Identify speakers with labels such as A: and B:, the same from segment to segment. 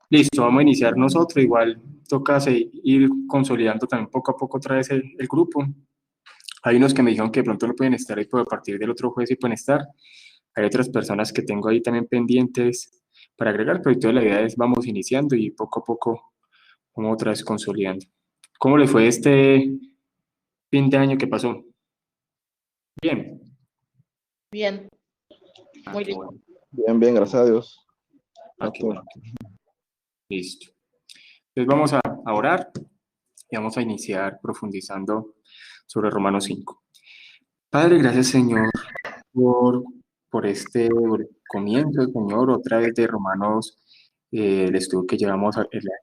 A: Listo, vamos a iniciar nosotros. Igual toca ir consolidando también poco a poco otra vez el grupo. Hay unos que me dijeron que de pronto no pueden estar ahí, pero a partir del otro jueves sí pueden estar. Hay otras personas que tengo ahí también pendientes para agregar, pero entonces la idea es vamos iniciando y poco a poco vamos otra vez consolidando. ¿Cómo le fue este fin de año que pasó? Bien.
B: Bien, muy
A: Qué
B: lindo.
A: bueno.
C: Bien, bien, gracias a Dios.
A: Qué bueno. Listo. Entonces vamos a orar y vamos a iniciar profundizando sobre Romanos 5. Padre, gracias Señor por, por este comienzo, Señor, otra vez de Romanos, el estudio que llevamos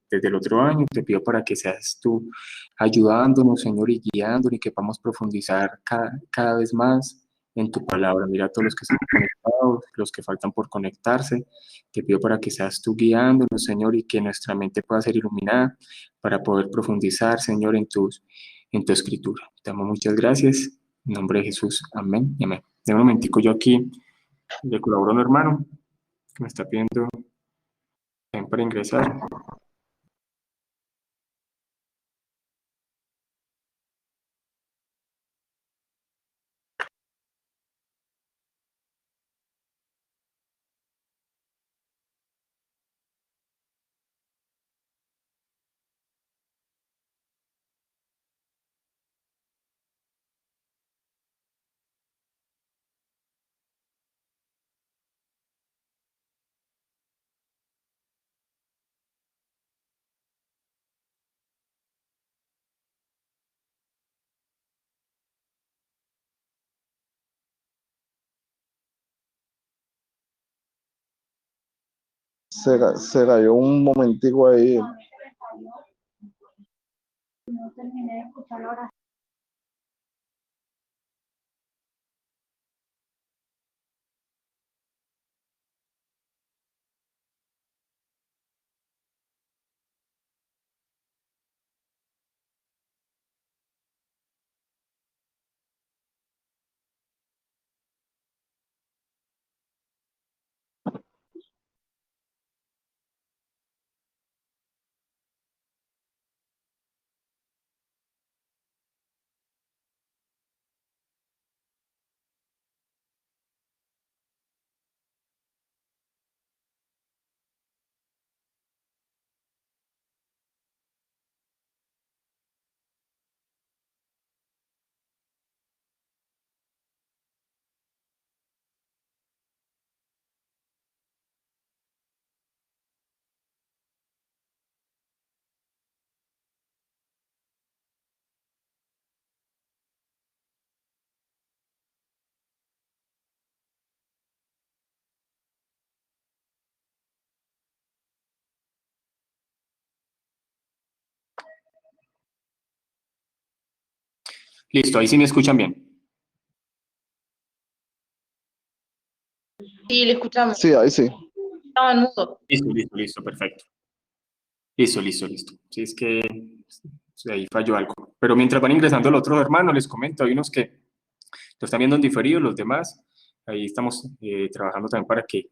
A: desde el otro año. Te pido para que seas tú ayudándonos, Señor, y guiándonos y que podamos profundizar cada vez más en tu palabra. Mira a todos los que están conectados, los que faltan por conectarse. Te pido para que seas tú guiándonos, Señor, y que nuestra mente pueda ser iluminada para poder profundizar, Señor, en tu escritura. Te damos muchas gracias. En nombre de Jesús. Amén y amén. De un momentico yo aquí le colaboro a un hermano que me está pidiendo también para ingresar.
C: Se cayó un momentico ahí.
A: Listo, ahí sí me escuchan bien.
B: Sí, le escuchamos.
C: Sí, ahí sí.
B: Estaba en mudo.
A: Listo, perfecto. Listo. Sí, es que ahí falló algo. Pero mientras van ingresando los otros hermanos, les comento, hay unos que lo están viendo en diferido, los demás, ahí estamos trabajando también para que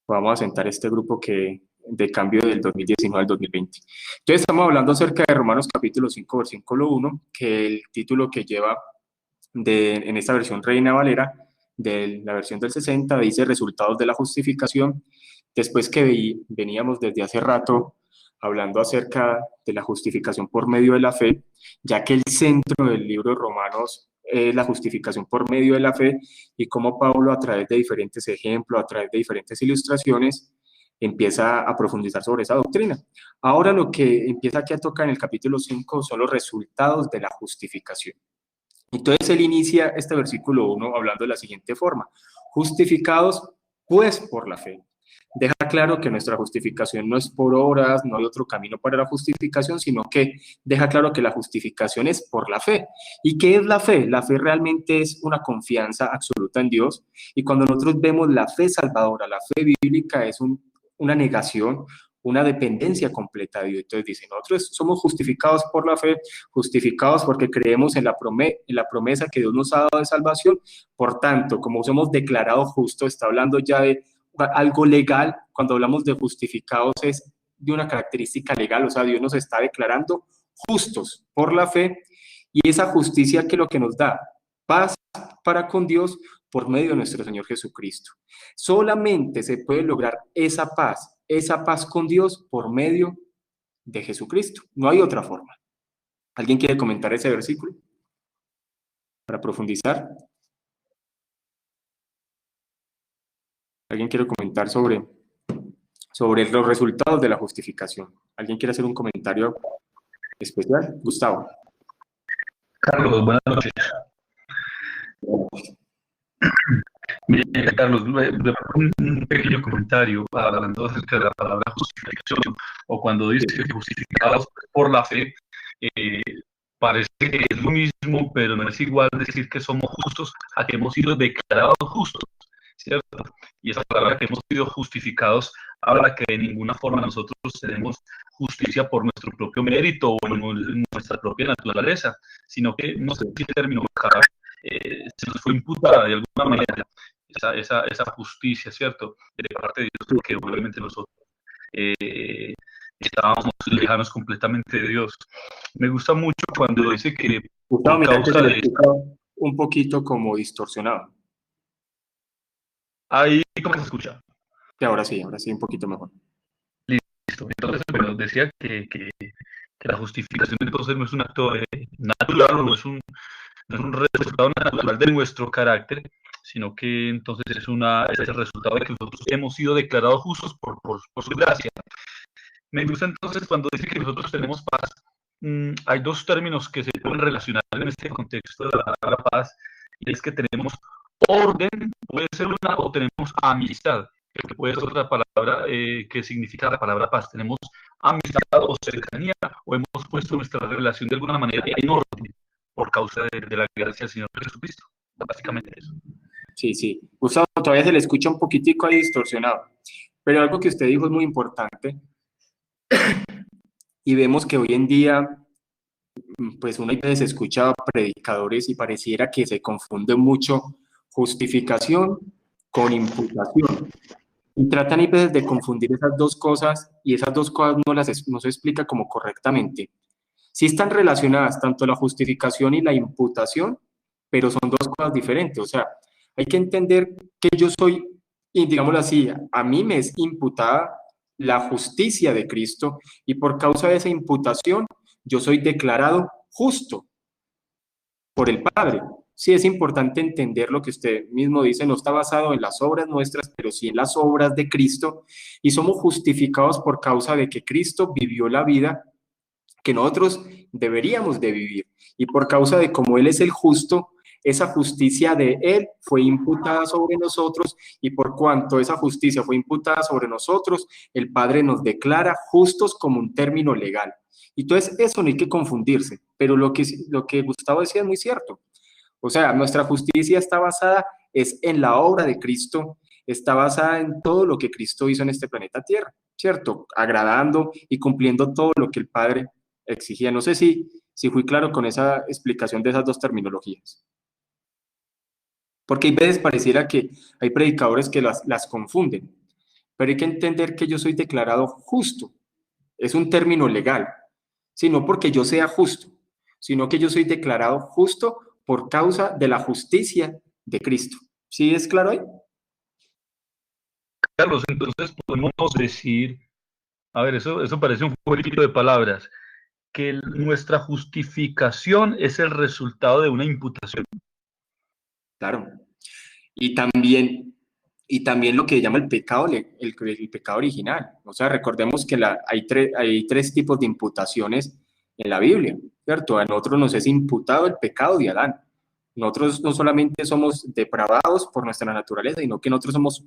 A: podamos asentar este grupo de cambio del 2019 al 2020. Entonces estamos hablando acerca de Romanos capítulo 5, versículo 1, que el título que lleva en esta versión Reina Valera, de la versión del 60, dice resultados de la justificación, después que veníamos desde hace rato hablando acerca de la justificación por medio de la fe, ya que el centro del libro de Romanos es la justificación por medio de la fe y cómo Pablo a través de diferentes ejemplos, a través de diferentes ilustraciones, empieza a profundizar sobre esa doctrina. Ahora lo que empieza aquí a tocar en el capítulo 5 son los resultados de la justificación. Entonces él inicia este versículo 1 hablando de la siguiente forma: justificados pues por la fe. Deja claro que nuestra justificación no es por obras, no hay otro camino para la justificación, sino que deja claro que la justificación es por la fe. ¿Y qué es la fe? La fe realmente es una confianza absoluta en Dios, y cuando nosotros vemos la fe salvadora, la fe bíblica es una negación, una dependencia completa de Dios. Entonces dice, nosotros somos justificados por la fe, justificados porque creemos en la promesa que Dios nos ha dado de salvación. Por tanto, como somos declarados justos, está hablando ya de algo legal. Cuando hablamos de justificados es de una característica legal, o sea, Dios nos está declarando justos por la fe, y esa justicia que lo que nos da paz para con Dios por medio de nuestro Señor Jesucristo. Solamente se puede lograr esa paz con Dios por medio de Jesucristo. No hay otra forma. ¿Alguien quiere comentar ese versículo para profundizar? ¿Alguien quiere comentar sobre los resultados de la justificación? ¿Alguien quiere hacer un comentario especial? Gustavo.
D: Carlos, buenas noches. Bien, Carlos, un pequeño comentario hablando acerca de la palabra justificación, o cuando dice que justificados por la fe, parece que es lo mismo, pero no es igual decir que somos justos a que hemos sido declarados justos, ¿cierto? Y esa palabra que hemos sido justificados habla que de ninguna forma nosotros tenemos justicia por nuestro propio mérito o en nuestra propia naturaleza, sino que, no sé si el término se nos fue imputada de alguna manera esa justicia, ¿cierto? De parte de Dios, porque obviamente nosotros estábamos lejanos completamente de Dios. Me gusta mucho cuando dice que
A: Gustavo,
D: por causa de...
A: un poquito como distorsionado.
D: Ahí, ¿cómo se escucha?
A: Y ahora sí, un poquito mejor.
D: Listo. Entonces, bueno, decía que la justificación entonces no es un acto natural, o no es un resultado natural de nuestro carácter, sino que entonces es el resultado de que nosotros hemos sido declarados justos por su gracia. Me gusta entonces cuando dice que nosotros tenemos paz. Hay dos términos que se pueden relacionar en este contexto de la palabra paz, y es que tenemos orden, puede ser una, o tenemos amistad, que puede ser otra palabra que significa la palabra paz. Tenemos amistad o cercanía, o hemos puesto nuestra relación de alguna manera en orden por causa de la gracia del Señor Jesucristo. Básicamente eso.
A: Sí. Gustavo, todavía se le escucha un poquitico ahí distorsionado, pero algo que usted dijo es muy importante, y vemos que hoy en día, pues uno a veces escucha a predicadores y pareciera que se confunde mucho justificación con imputación. Y tratan a veces de confundir esas dos cosas, y esas dos cosas no se explica como correctamente. Sí están relacionadas tanto la justificación y la imputación, pero son dos cosas diferentes. O sea, hay que entender que yo soy, y digámoslo así, a mí me es imputada la justicia de Cristo, y por causa de esa imputación yo soy declarado justo por el Padre. Sí, es importante entender lo que usted mismo dice, no está basado en las obras nuestras, pero sí en las obras de Cristo, y somos justificados por causa de que Cristo vivió la vida que nosotros deberíamos de vivir, y por causa de como Él es el justo, esa justicia de Él fue imputada sobre nosotros, y por cuanto esa justicia fue imputada sobre nosotros, el Padre nos declara justos como un término legal. Entonces, eso no hay que confundirse, pero lo que Gustavo decía es muy cierto. O sea, nuestra justicia está basada es en la obra de Cristo, está basada en todo lo que Cristo hizo en este planeta Tierra, ¿cierto? Agradando y cumpliendo todo lo que el Padre exigía. No sé si fui claro con esa explicación de esas dos terminologías. Porque hay veces pareciera que hay predicadores que las confunden, pero hay que entender que yo soy declarado justo. Es un término legal, sino porque yo sea justo, sino que yo soy declarado justo por causa de la justicia de Cristo. ¿Sí es claro ahí?
D: Carlos, entonces podemos decir, a ver, eso parece un jueguito de palabras, que nuestra justificación es el resultado de una imputación.
A: Claro. Y también lo que llama el pecado, el pecado original. O sea, recordemos que hay tres tipos de imputaciones en la Biblia, ¿cierto? A nosotros nos es imputado el pecado de Adán. Nosotros no solamente somos depravados por nuestra naturaleza, sino que nosotros somos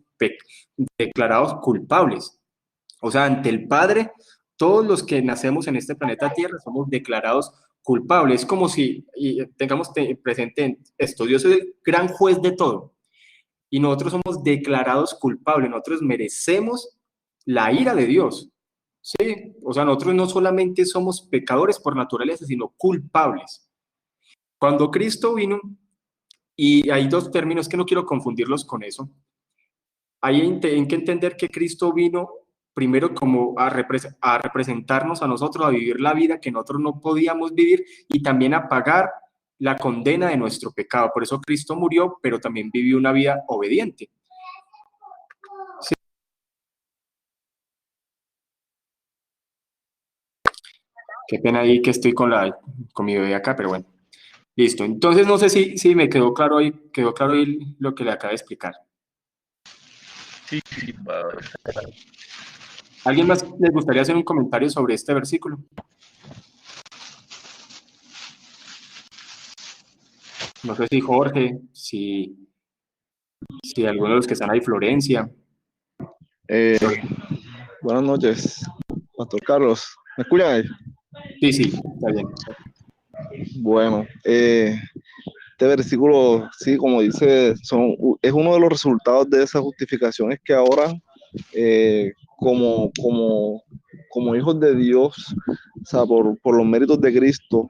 A: declarados culpables. O sea, ante el Padre, todos los que nacemos en este planeta Tierra somos declarados culpables. Es como si tengamos presente esto: Dios es el gran juez de todo, y nosotros somos declarados culpables, nosotros merecemos la ira de Dios. Sí, o sea, nosotros no solamente somos pecadores por naturaleza, sino culpables. Cuando Cristo vino, y hay dos términos que no quiero confundirlos con eso, hay que entender que Cristo vino primero como a representarnos a nosotros, a vivir la vida que nosotros no podíamos vivir y también a pagar la condena de nuestro pecado. Por eso Cristo murió, pero también vivió una vida obediente. Sí. Qué pena ahí que estoy con mi bebé acá, pero bueno. Listo. Entonces no sé si me quedó claro ahí lo que le acabo de explicar.
D: Sí,
A: ¿Alguien más les gustaría hacer un comentario sobre este versículo? No sé si Jorge, si alguno de los que están ahí, Florencia.
C: Buenas noches, Pastor Carlos. ¿Me escuchan ahí?
A: Sí, está bien.
C: Bueno, este versículo, sí, como dice, es uno de los resultados de esas justificaciones que ahora, como hijos de Dios, o sea, por los méritos de Cristo,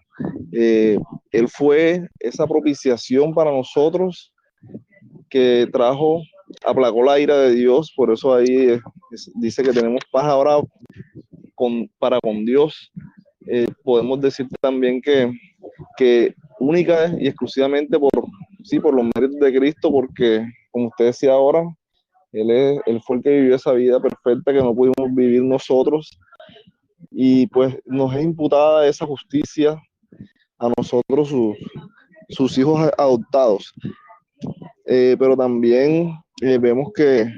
C: Él fue esa propiciación para nosotros que aplacó la ira de Dios. Por eso ahí dice que tenemos paz ahora para con Dios. Podemos decir también que única y exclusivamente por los méritos de Cristo, porque como usted decía ahora, él fue el que vivió esa vida perfecta que no pudimos vivir nosotros, y pues nos es imputada esa justicia a nosotros, sus hijos adoptados. Pero también vemos que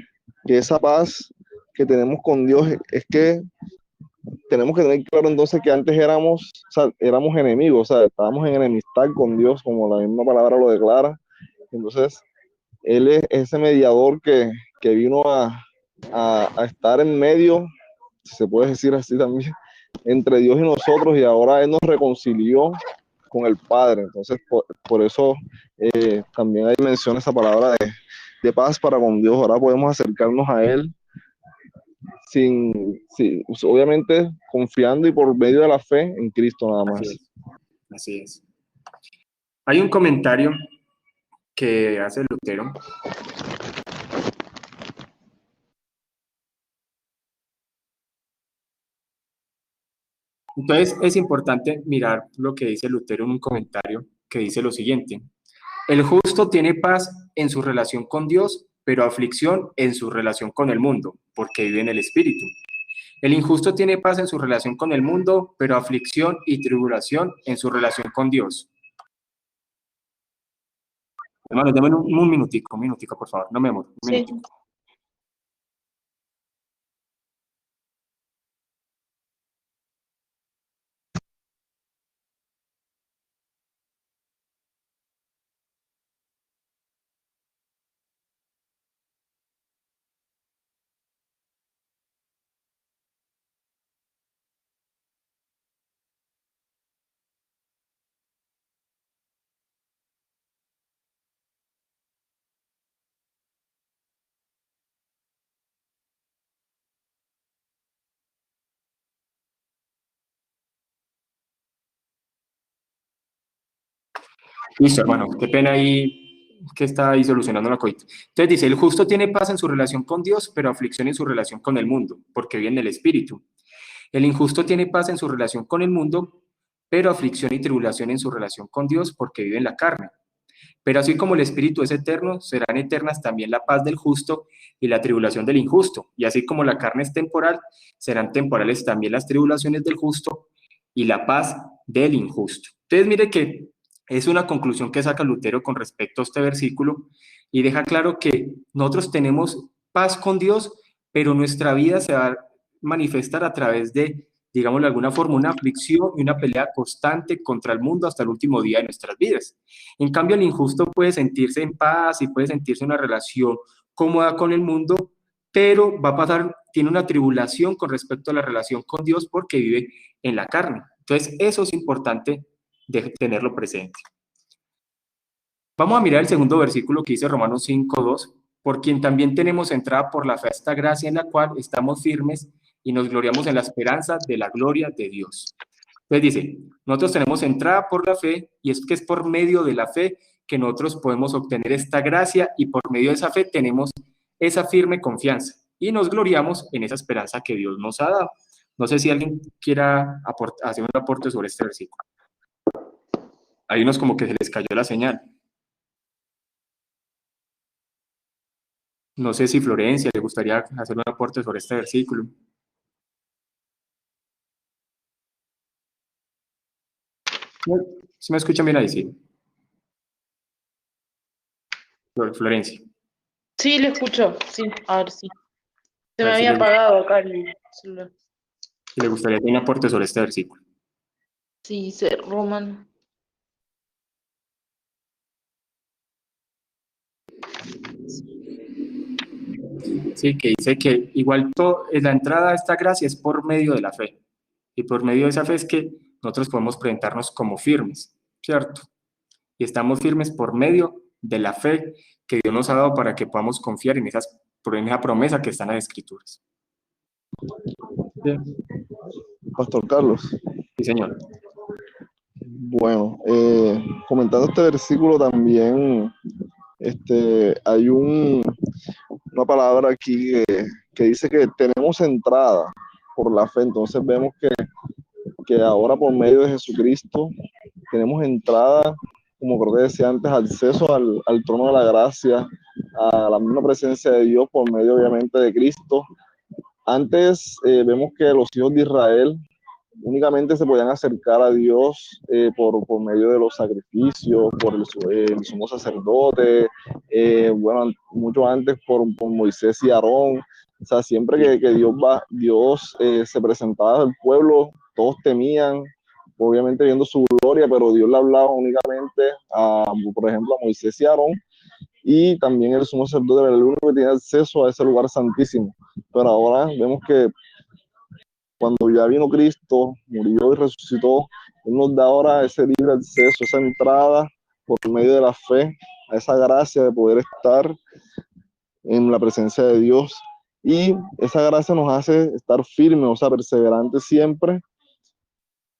C: esa paz que tenemos con Dios es que tenemos que tener claro entonces que antes éramos enemigos, o sea, estábamos en enemistad con Dios, como la misma palabra lo declara. Entonces, Él es ese mediador que vino a estar en medio, si se puede decir así también, entre Dios y nosotros, y ahora Él nos reconcilió con el Padre. Entonces, por eso también ahí menciona esa palabra de paz para con Dios. Ahora podemos acercarnos a Él obviamente confiando y por medio de la fe en Cristo nada más.
A: Así es. Hay un comentario que hace Lutero. Entonces es importante mirar lo que dice Lutero en un comentario que dice lo siguiente: el justo tiene paz en su relación con Dios, pero aflicción en su relación con el mundo, porque vive en el Espíritu. El injusto tiene paz en su relación con el mundo, pero aflicción y tribulación en su relación con Dios. Hermanos, denme un minutico, por favor, no me demoro, un minutico. Listo, hermano, qué pena ahí que está ahí solucionando la coita. Entonces dice, el justo tiene paz en su relación con Dios, pero aflicción en su relación con el mundo, porque vive en el Espíritu. El injusto tiene paz en su relación con el mundo, pero aflicción y tribulación en su relación con Dios, porque vive en la carne. Pero así como el Espíritu es eterno, serán eternas también la paz del justo y la tribulación del injusto. Y así como la carne es temporal, serán temporales también las tribulaciones del justo y la paz del injusto. Entonces mire que es una conclusión que saca Lutero con respecto a este versículo y deja claro que nosotros tenemos paz con Dios, pero nuestra vida se va a manifestar a través de, digamos de alguna forma, una aflicción y una pelea constante contra el mundo hasta el último día de nuestras vidas. En cambio, el injusto puede sentirse en paz y puede sentirse en una relación cómoda con el mundo, pero tiene una tribulación con respecto a la relación con Dios porque vive en la carne. Entonces, eso es importante de tenerlo presente. Vamos a mirar el segundo versículo que dice Romanos 5:2, por quien también tenemos entrada por la fe a esta gracia en la cual estamos firmes y nos gloriamos en la esperanza de la gloria de Dios. Entonces dice, nosotros tenemos entrada por la fe, y es que es por medio de la fe que nosotros podemos obtener esta gracia, y por medio de esa fe tenemos esa firme confianza. y nos gloriamos en esa esperanza que Dios nos ha dado. No sé si alguien quiera hacer un aporte sobre este versículo. Hay unos como que se les cayó la señal. No sé si Florencia le gustaría hacer un aporte sobre este versículo. ¿Sí me escuchan bien ahí? Sí. Florencia.
B: Sí, lo escucho. Sí, a ver, sí. Se
A: A
B: me
A: ver si
B: había apagado acá el celular.
A: le gustaría hacer un aporte sobre este versículo.
B: Sí, dice Roman.
A: Sí, que dice que igual la entrada a esta gracia es por medio de la fe. Y por medio de esa fe es que nosotros podemos presentarnos como firmes, ¿cierto? Y estamos firmes por medio de la fe que Dios nos ha dado para que podamos confiar en esa promesa que está en las Escrituras. ¿Sí?
C: Pastor Carlos.
A: Sí, señor.
C: Bueno, comentando este versículo también, hay una palabra aquí que dice que tenemos entrada por la fe. Entonces vemos que ahora por medio de Jesucristo tenemos entrada, como creo que decía antes, acceso al trono de la gracia, a la misma presencia de Dios por medio obviamente de Cristo. Antes vemos que los hijos de Israel únicamente se podían acercar a Dios por medio de los sacrificios, por el sumo sacerdote, bueno, mucho antes por Moisés y Aarón. O sea, siempre que Dios se presentaba al pueblo, todos temían, obviamente viendo su gloria, pero Dios le hablaba únicamente por ejemplo, a Moisés y Aarón, y también el sumo sacerdote era el único que tenía acceso a ese lugar santísimo. Pero ahora vemos que cuando ya vino Cristo, murió y resucitó, Él nos da ahora ese libre acceso, esa entrada por medio de la fe, a esa gracia de poder estar en la presencia de Dios. Y esa gracia nos hace estar firmes, o sea, perseverantes siempre.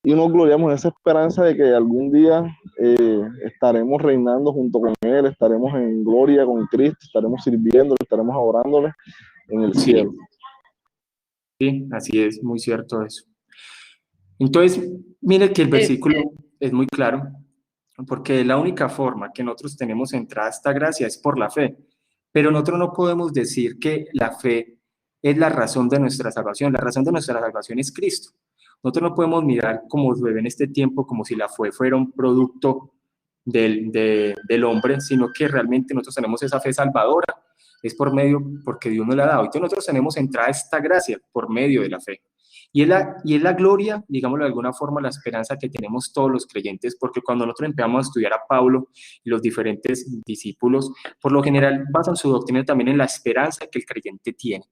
C: Y nos gloriamos en esa esperanza de que algún día estaremos reinando junto con Él, estaremos en gloria con Cristo, estaremos sirviéndole, estaremos adorándole en el cielo.
A: Sí, así es, muy cierto eso. Entonces, mire que el versículo es muy claro, porque la única forma que nosotros tenemos entrada a esta gracia es por la fe, pero nosotros no podemos decir que la fe es la razón de nuestra salvación. La razón de nuestra salvación es Cristo. Nosotros no podemos mirar como se ve en este tiempo como si la fe fuera un producto del hombre, sino que realmente nosotros tenemos esa fe salvadora, es porque Dios nos la ha dado. Entonces nosotros tenemos entrada a esta gracia por medio de la fe. Y es la gloria, digámoslo de alguna forma, la esperanza que tenemos todos los creyentes, porque cuando nosotros empezamos a estudiar a Pablo y los diferentes discípulos, por lo general basan su doctrina también en la esperanza que el creyente tiene.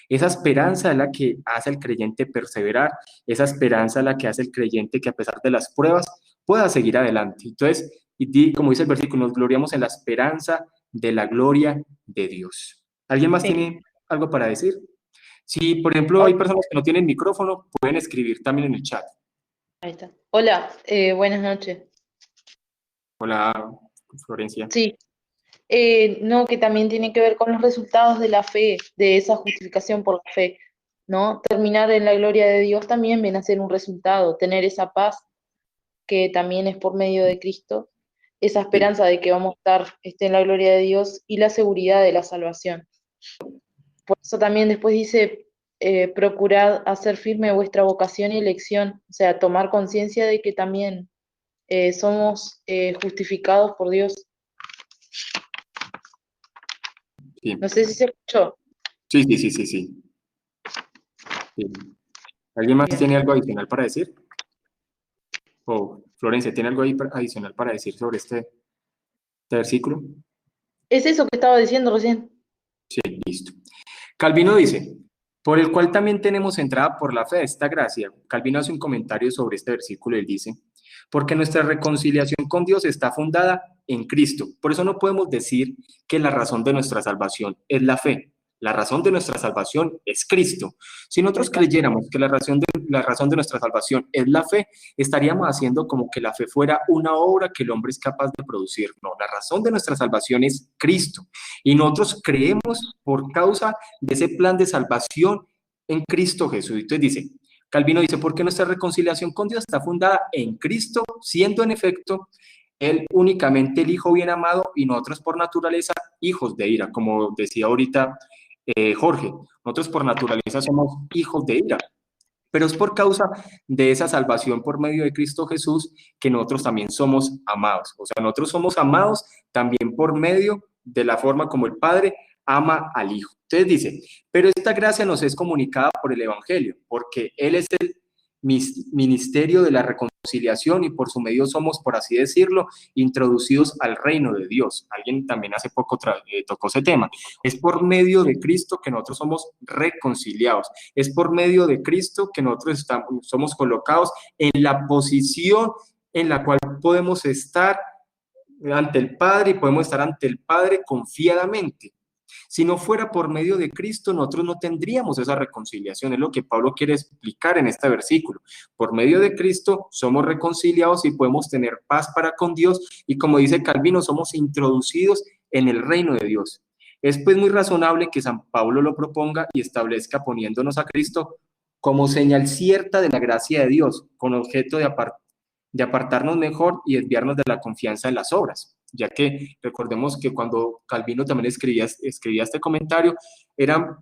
A: Esa esperanza es la que hace al creyente perseverar, esa esperanza es la que hace al creyente que a pesar de las pruebas pueda seguir adelante. Entonces, como dice el versículo, nos gloriamos en la esperanza de la gloria de Dios. ¿Alguien más tiene algo para decir? Si, por ejemplo, hay personas que no tienen micrófono, pueden escribir también en el chat.
B: Ahí está. Hola, buenas noches.
A: Hola, Florencia.
B: Sí. No, que también tiene que ver con los resultados de la fe, de esa justificación por la fe, ¿no? Terminar en la gloria de Dios también viene a ser un resultado, tener esa paz que también es por medio de Cristo, esa esperanza de que vamos a estar en la gloria de Dios y la seguridad de la salvación. Por eso también después dice, procurad hacer firme vuestra vocación y elección, o sea, tomar conciencia de que también somos justificados por Dios.
A: Sí.
B: No sé si se escuchó.
A: Sí. ¿Alguien más tiene algo adicional para decir? O Florencia, ¿tiene algo adicional para decir sobre este versículo?
B: Es eso que estaba diciendo recién.
A: Sí, listo. Calvino dice, por el cual también tenemos entrada por la fe de esta gracia. Calvino hace un comentario sobre este versículo y él dice, porque nuestra reconciliación con Dios está fundada en Cristo. Por eso no podemos decir que la razón de nuestra salvación es la fe, La razón de nuestra salvación es Cristo. Si nosotros creyéramos que la razón de nuestra salvación es la fe, estaríamos haciendo como que la fe fuera una obra que el hombre es capaz de producir. No, la razón de nuestra salvación es Cristo. Y nosotros creemos por causa de ese plan de salvación en Cristo Jesús. Entonces dice, Calvino dice, porque nuestra reconciliación con Dios está fundada en Cristo, siendo en efecto Él únicamente el Hijo bien amado y nosotros por naturaleza hijos de ira, como decía ahorita Jorge. Nosotros por naturaleza somos hijos de ira, pero es por causa de esa salvación por medio de Cristo Jesús que nosotros también somos amados. O sea, nosotros somos amados también por medio de la forma como el Padre ama al Hijo. Entonces dice, pero esta gracia nos es comunicada por el Evangelio, porque Él es el ministerio de la reconciliación y por su medio somos, por así decirlo, introducidos al reino de Dios. Alguien también hace poco tocó ese tema. Es por medio de Cristo que nosotros somos reconciliados. Es por medio de Cristo que nosotros somos colocados en la posición en la cual podemos estar ante el Padre y podemos estar ante el Padre confiadamente. Si no fuera por medio de Cristo, nosotros no tendríamos esa reconciliación. Es lo que Pablo quiere explicar en este versículo. Por medio de Cristo somos reconciliados y podemos tener paz para con Dios. Y como dice Calvino, somos introducidos en el reino de Dios. Es pues muy razonable que San Pablo lo proponga y establezca poniéndonos a Cristo como señal cierta de la gracia de Dios, con objeto de apartarnos mejor y desviarnos de la confianza en las obras, ya que recordemos que cuando Calvino también escribía este comentario, era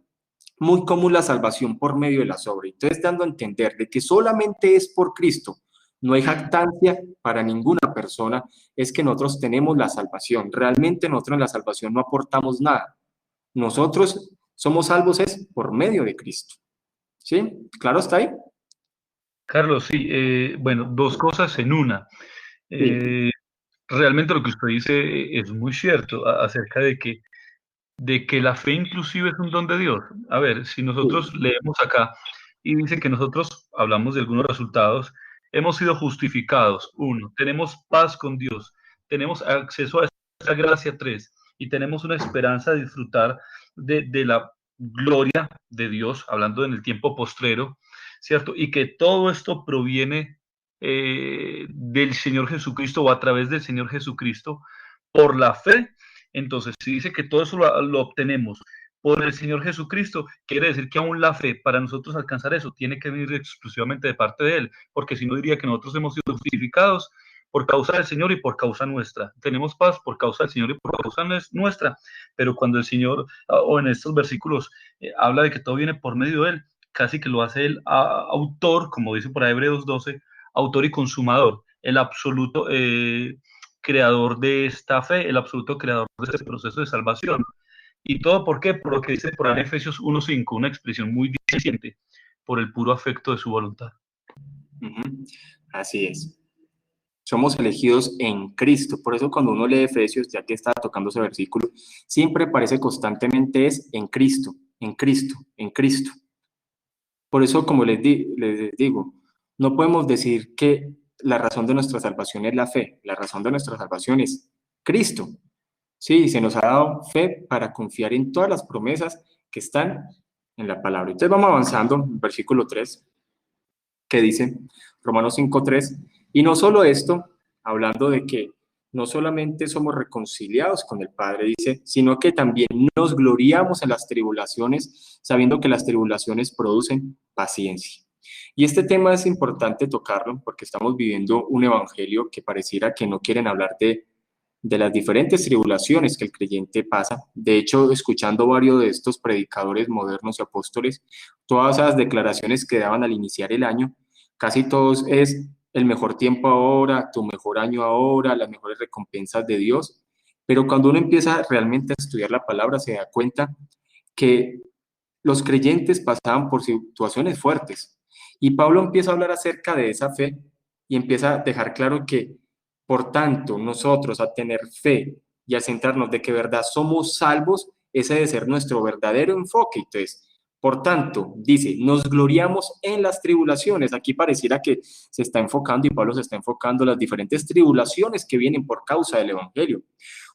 A: muy común la salvación por medio de las obras. Entonces, dando a entender de que solamente es por Cristo, no hay jactancia para ninguna persona, es que nosotros tenemos la salvación. Realmente nosotros en la salvación no aportamos nada. Nosotros somos salvos es por medio de Cristo. ¿Sí? ¿Claro está ahí?
D: Carlos, sí, bueno, dos cosas en una. Realmente lo que usted dice es muy cierto acerca de que la fe inclusive es un don de Dios. A ver, si nosotros leemos acá y dice que nosotros hablamos de algunos resultados, hemos sido justificados, 1, tenemos paz con Dios, tenemos acceso a esa gracia, 3, y tenemos una esperanza de disfrutar de la gloria de Dios, hablando en el tiempo postrero, ¿cierto? Y que todo esto proviene del Señor Jesucristo o a través del Señor Jesucristo por la fe. Entonces, si dice que todo eso lo obtenemos por el Señor Jesucristo, quiere decir que aún la fe para nosotros alcanzar eso tiene que venir exclusivamente de parte de Él, porque si no diría que nosotros hemos sido justificados por causa del Señor y por causa nuestra. Tenemos paz por causa del Señor y por causa nuestra, pero cuando el Señor, o en estos versículos, habla de que todo viene por medio de Él, casi que lo hace el autor, como dice por ahí Hebreos 12, autor y consumador, el absoluto creador de esta fe, el absoluto creador de este proceso de salvación. ¿Y todo por qué? Por lo que dice por ahí Efesios 1:5, una expresión muy diciente, por el puro afecto de su voluntad.
A: Así es. Somos elegidos en Cristo. Por eso cuando uno lee Efesios, ya que está tocando ese versículo, siempre aparece constantemente es en Cristo, en Cristo, en Cristo. Por eso, como les digo, no podemos decir que la razón de nuestra salvación es la fe. La razón de nuestra salvación es Cristo. Sí, se nos ha dado fe para confiar en todas las promesas que están en la palabra. Entonces vamos avanzando, en versículo 3, que dice, Romanos 5:3, y no solo esto, hablando de que no solamente somos reconciliados con el Padre, dice, sino que también nos gloriamos en las tribulaciones, sabiendo que las tribulaciones producen paciencia. Y este tema es importante tocarlo porque estamos viviendo un evangelio que pareciera que no quieren hablar de las diferentes tribulaciones que el creyente pasa. De hecho, escuchando varios de estos predicadores modernos y apóstoles, todas esas declaraciones que daban al iniciar el año, casi todos es el mejor tiempo ahora, tu mejor año ahora, las mejores recompensas de Dios. Pero cuando uno empieza realmente a estudiar la palabra, se da cuenta que los creyentes pasaban por situaciones fuertes. Y Pablo empieza a hablar acerca de esa fe y empieza a dejar claro que, por tanto, nosotros a tener fe y a centrarnos de que verdad somos salvos, ese debe ser nuestro verdadero enfoque. Entonces, por tanto, dice, nos gloriamos en las tribulaciones. Aquí pareciera que se está enfocando, y Pablo se está enfocando en las diferentes tribulaciones que vienen por causa del evangelio.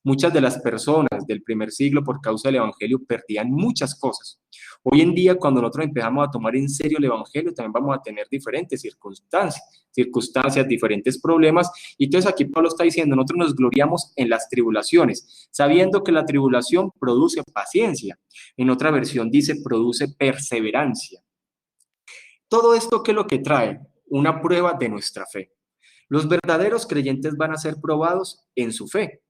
A: Muchas de las personas del primer siglo por causa del Evangelio perdían muchas cosas. Hoy en día, cuando nosotros empezamos a tomar en serio el Evangelio, también vamos a tener diferentes circunstancias, diferentes problemas. Y entonces aquí Pablo está diciendo, nosotros nos gloriamos en las tribulaciones, sabiendo que la tribulación produce paciencia. En otra versión dice, produce perseverancia. Todo esto, ¿qué es lo que trae? Una prueba de nuestra fe. Los verdaderos creyentes van a ser probados en su fe.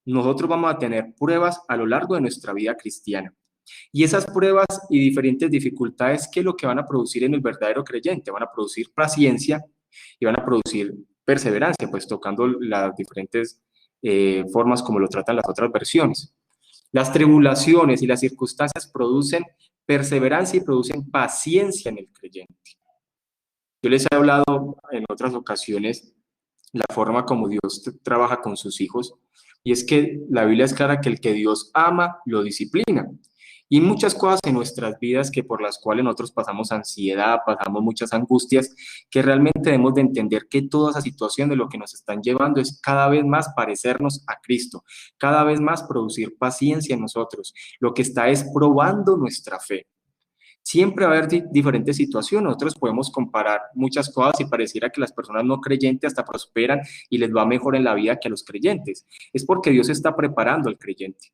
A: Nosotros vamos a tener pruebas a lo largo de nuestra vida cristiana. Y esas pruebas y diferentes dificultades, ¿qué es lo que van a producir en el verdadero creyente? Van a producir paciencia y van a producir perseverancia, pues tocando las diferentes formas como lo tratan las otras versiones. Las tribulaciones y las circunstancias producen perseverancia y producen paciencia en el creyente. Yo les he hablado en otras ocasiones la forma como Dios trabaja con sus hijos, y es que la Biblia es clara que el que Dios ama, lo disciplina. Y muchas cosas en nuestras vidas que por las cuales nosotros pasamos ansiedad, pasamos muchas angustias, que realmente debemos de entender que toda esa situación de lo que nos están llevando es cada vez más parecernos a Cristo, cada vez más producir paciencia en nosotros. Lo que está es probando nuestra fe. Siempre va a haber diferentes situaciones. Nosotros podemos comparar muchas cosas y pareciera que las personas no creyentes hasta prosperan y les va mejor en la vida que a los creyentes. Es porque Dios está preparando al creyente.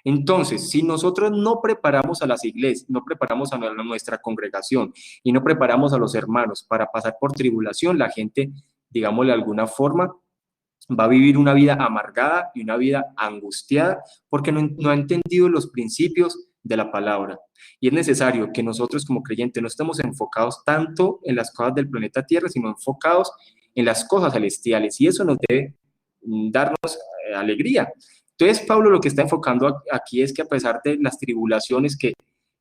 A: Entonces, si nosotros no preparamos a las iglesias, no preparamos a nuestra congregación y no preparamos a los hermanos para pasar por tribulación, la gente, digámosle de alguna forma, va a vivir una vida amargada y una vida angustiada porque no ha entendido los principios de la palabra. Y es necesario que nosotros como creyentes no estemos enfocados tanto en las cosas del planeta Tierra, sino enfocados en las cosas celestiales. Y eso nos debe darnos alegría. Entonces, Pablo lo que está enfocando aquí es que a pesar de las tribulaciones que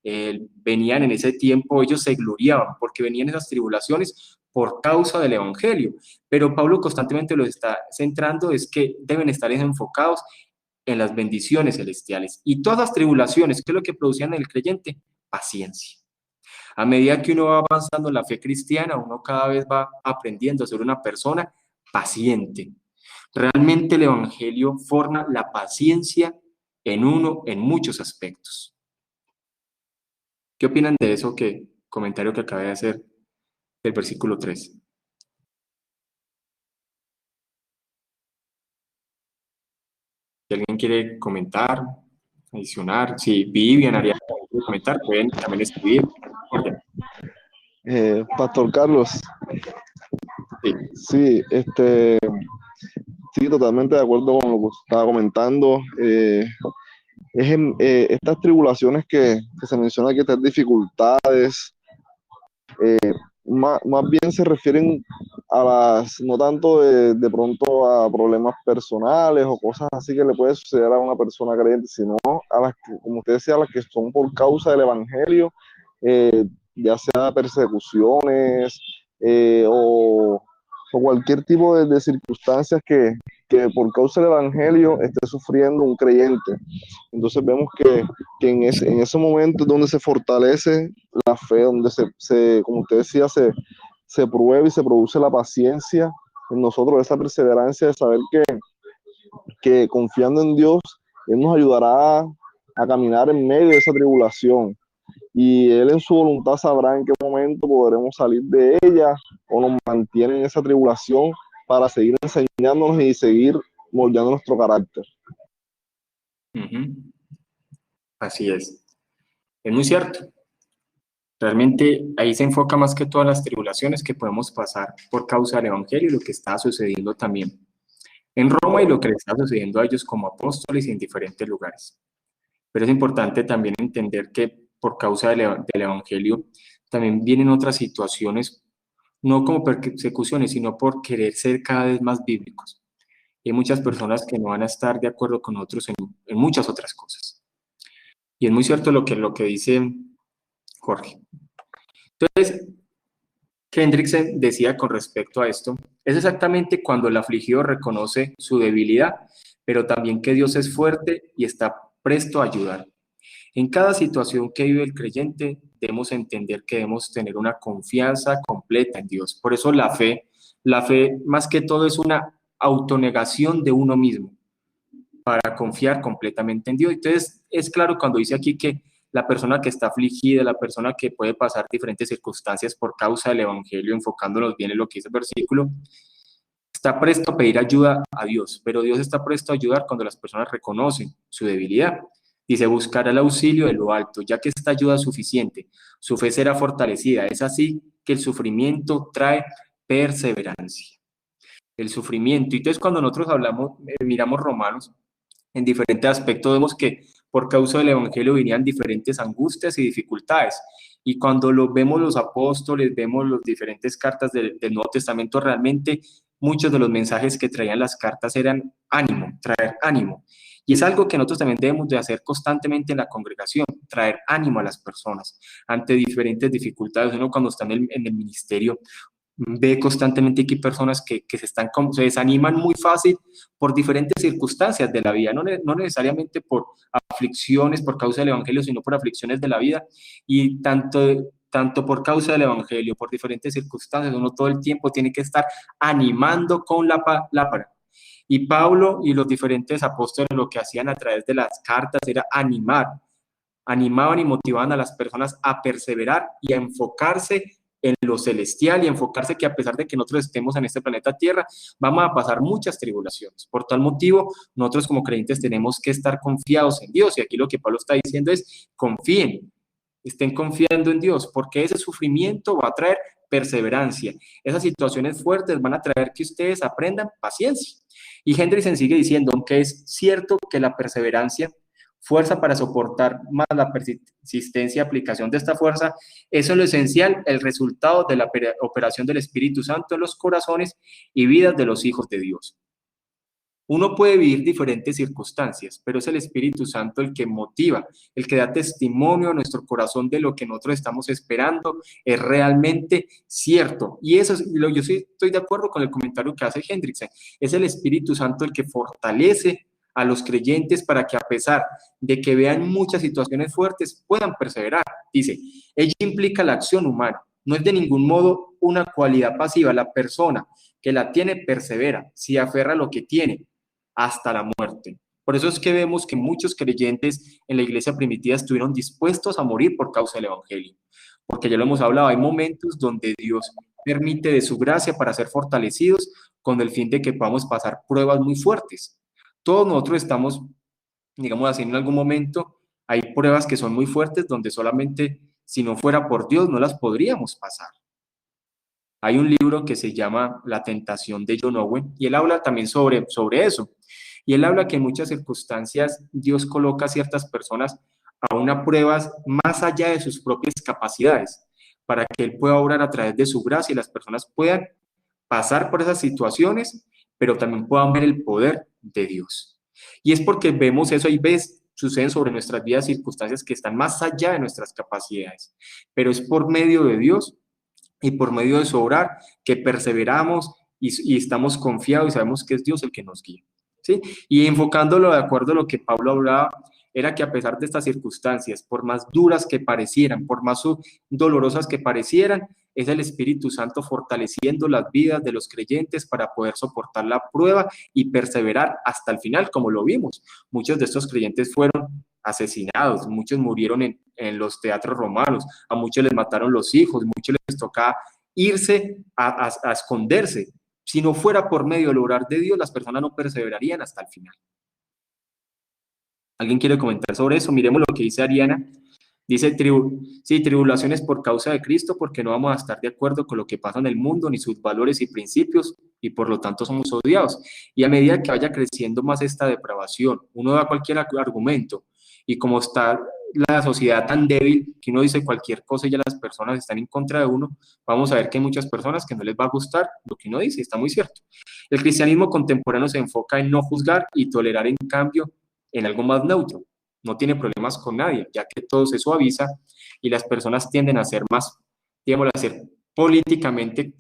A: venían en ese tiempo, ellos se gloriaban porque venían esas tribulaciones por causa del Evangelio. Pero Pablo constantemente lo está centrando, es que deben estar enfocados en las bendiciones celestiales. Y todas las tribulaciones, ¿qué es lo que producían en el creyente? Paciencia. A medida que uno va avanzando en la fe cristiana, uno cada vez va aprendiendo a ser una persona paciente. Realmente el Evangelio forma la paciencia en uno en muchos aspectos. ¿Qué opinan de eso comentario que acabé de hacer del versículo 3? Si alguien quiere comentar, adicionar, si Vivian, Ariana, quieren comentar, pueden también escribir.
C: Pastor Carlos,
A: Sí.
C: sí, totalmente de acuerdo con lo que usted estaba comentando. Estas tribulaciones que se menciona aquí, estas dificultades, más bien se refieren a no tanto de pronto a problemas personales o cosas así que le puede suceder a una persona creyente, sino a las que, como usted decía, a las que son por causa del Evangelio, ya sea persecuciones o cualquier tipo de circunstancias que por causa del Evangelio esté sufriendo un creyente. Entonces vemos que en ese momento es donde se fortalece la fe, donde como usted decía, se prueba y se produce la paciencia en nosotros, esa perseverancia de saber que confiando en Dios, Él nos ayudará a caminar en medio de esa tribulación. Y Él en su voluntad sabrá en qué momento podremos salir de ella o nos mantiene en esa tribulación para seguir enseñándonos y seguir moldeando nuestro carácter.
A: Así es. Es muy cierto. Realmente ahí se enfoca más que todas las tribulaciones que podemos pasar por causa del Evangelio y lo que está sucediendo también en Roma y lo que le está sucediendo a ellos como apóstoles y en diferentes lugares. Pero es importante también entender que por causa del Evangelio también vienen otras situaciones, no como persecuciones, sino por querer ser cada vez más bíblicos. Y hay muchas personas que no van a estar de acuerdo con otros en muchas otras cosas. Y es muy cierto lo que dice Jorge. Entonces, Hendriksen decía con respecto a esto, es exactamente cuando el afligido reconoce su debilidad, pero también que Dios es fuerte y está presto a ayudar. En cada situación que vive el creyente, debemos entender que debemos tener una confianza completa en Dios. Por eso la fe más que todo es una autonegación de uno mismo. para confiar completamente en Dios. Entonces, es claro cuando dice aquí que la persona que está afligida, la persona que puede pasar diferentes circunstancias por causa del Evangelio, enfocándonos bien en lo que dice el versículo, está presto a pedir ayuda a Dios, pero Dios está presto a ayudar cuando las personas reconocen su debilidad. Dice, buscar el auxilio de lo alto, ya que esta ayuda es suficiente, su fe será fortalecida. Es así que el sufrimiento trae perseverancia. El sufrimiento. Y entonces cuando nosotros hablamos, miramos Romanos, en diferentes aspectos vemos que por causa del Evangelio venían diferentes angustias y dificultades. Y cuando lo vemos los apóstoles, vemos las diferentes cartas del Nuevo Testamento, realmente muchos de los mensajes que traían las cartas eran ánimo, traer ánimo. Y es algo que nosotros también debemos de hacer constantemente en la congregación, traer ánimo a las personas ante diferentes dificultades. Uno cuando está en el ministerio ve constantemente que hay personas que se desaniman muy fácil por diferentes circunstancias de la vida, no necesariamente por aflicciones por causa del Evangelio, sino por aflicciones de la vida, y tanto por causa del Evangelio, por diferentes circunstancias, uno todo el tiempo tiene que estar animando con la palabra. Y Pablo y los diferentes apóstoles lo que hacían a través de las cartas era animaban y motivaban a las personas a perseverar y a enfocarse en lo celestial y enfocarse que a pesar de que nosotros estemos en este planeta Tierra, vamos a pasar muchas tribulaciones. Por tal motivo, nosotros como creyentes tenemos que estar confiados en Dios. Y aquí lo que Pablo está diciendo es, confíen, estén confiando en Dios, porque ese sufrimiento va a traer perseverancia. Esas situaciones fuertes van a traer que ustedes aprendan paciencia. Y Hendrickson sigue diciendo, aunque es cierto que la perseverancia, fuerza para soportar más la persistencia y aplicación de esta fuerza, eso es lo esencial, el resultado de la operación del Espíritu Santo en los corazones y vidas de los hijos de Dios. Uno puede vivir diferentes circunstancias, pero es el Espíritu Santo el que motiva, el que da testimonio a nuestro corazón de lo que nosotros estamos esperando, es realmente cierto. Y eso yo sí estoy de acuerdo con el comentario que hace Hendrickson, es el Espíritu Santo el que fortalece a los creyentes para que a pesar de que vean muchas situaciones fuertes, puedan perseverar. Dice, ello implica la acción humana, no es de ningún modo una cualidad pasiva. La persona que la tiene persevera, se aferra a lo que tiene hasta la muerte. Por eso es que vemos que muchos creyentes en la iglesia primitiva estuvieron dispuestos a morir por causa del Evangelio. Porque ya lo hemos hablado, hay momentos donde Dios permite de su gracia para ser fortalecidos con el fin de que podamos pasar pruebas muy fuertes. Todos nosotros estamos, digamos así, en algún momento hay pruebas que son muy fuertes donde solamente si no fuera por Dios no las podríamos pasar. Hay un libro que se llama La tentación de John Owen y él habla también sobre eso. Y él habla que en muchas circunstancias Dios coloca a ciertas personas a una prueba más allá de sus propias capacidades para que Él pueda obrar a través de su gracia y las personas puedan pasar por esas situaciones, pero también puedan ver el poder de Dios. Y es porque vemos eso y suceden sobre nuestras vidas circunstancias que están más allá de nuestras capacidades, pero es por medio de Dios y por medio de su obrar que perseveramos y estamos confiados y sabemos que es Dios el que nos guía, ¿sí? Y enfocándolo de acuerdo a lo que Pablo hablaba, era que a pesar de estas circunstancias, por más duras que parecieran, por más dolorosas que parecieran, es el Espíritu Santo fortaleciendo las vidas de los creyentes para poder soportar la prueba y perseverar hasta el final, como lo vimos. Muchos de estos creyentes fueron asesinados, muchos murieron en los teatros romanos, a muchos les mataron los hijos, muchos les tocaba irse a esconderse. Si no fuera por medio del obrar de Dios, las personas no perseverarían hasta el final. ¿Alguien quiere comentar sobre eso? Miremos lo que dice Ariana. Dice, sí, tribulaciones por causa de Cristo, porque no vamos a estar de acuerdo con lo que pasa en el mundo, ni sus valores y principios, y por lo tanto somos odiados. Y a medida que vaya creciendo más esta depravación, uno da cualquier argumento, y como está la sociedad tan débil, que uno dice cualquier cosa y ya las personas están en contra de uno, vamos a ver que hay muchas personas que no les va a gustar lo que uno dice, está muy cierto. El cristianismo contemporáneo se enfoca en no juzgar y tolerar, en cambio, en algo más neutro. No tiene problemas con nadie, ya que todo se suaviza y las personas tienden a ser más, digamos, a ser políticamente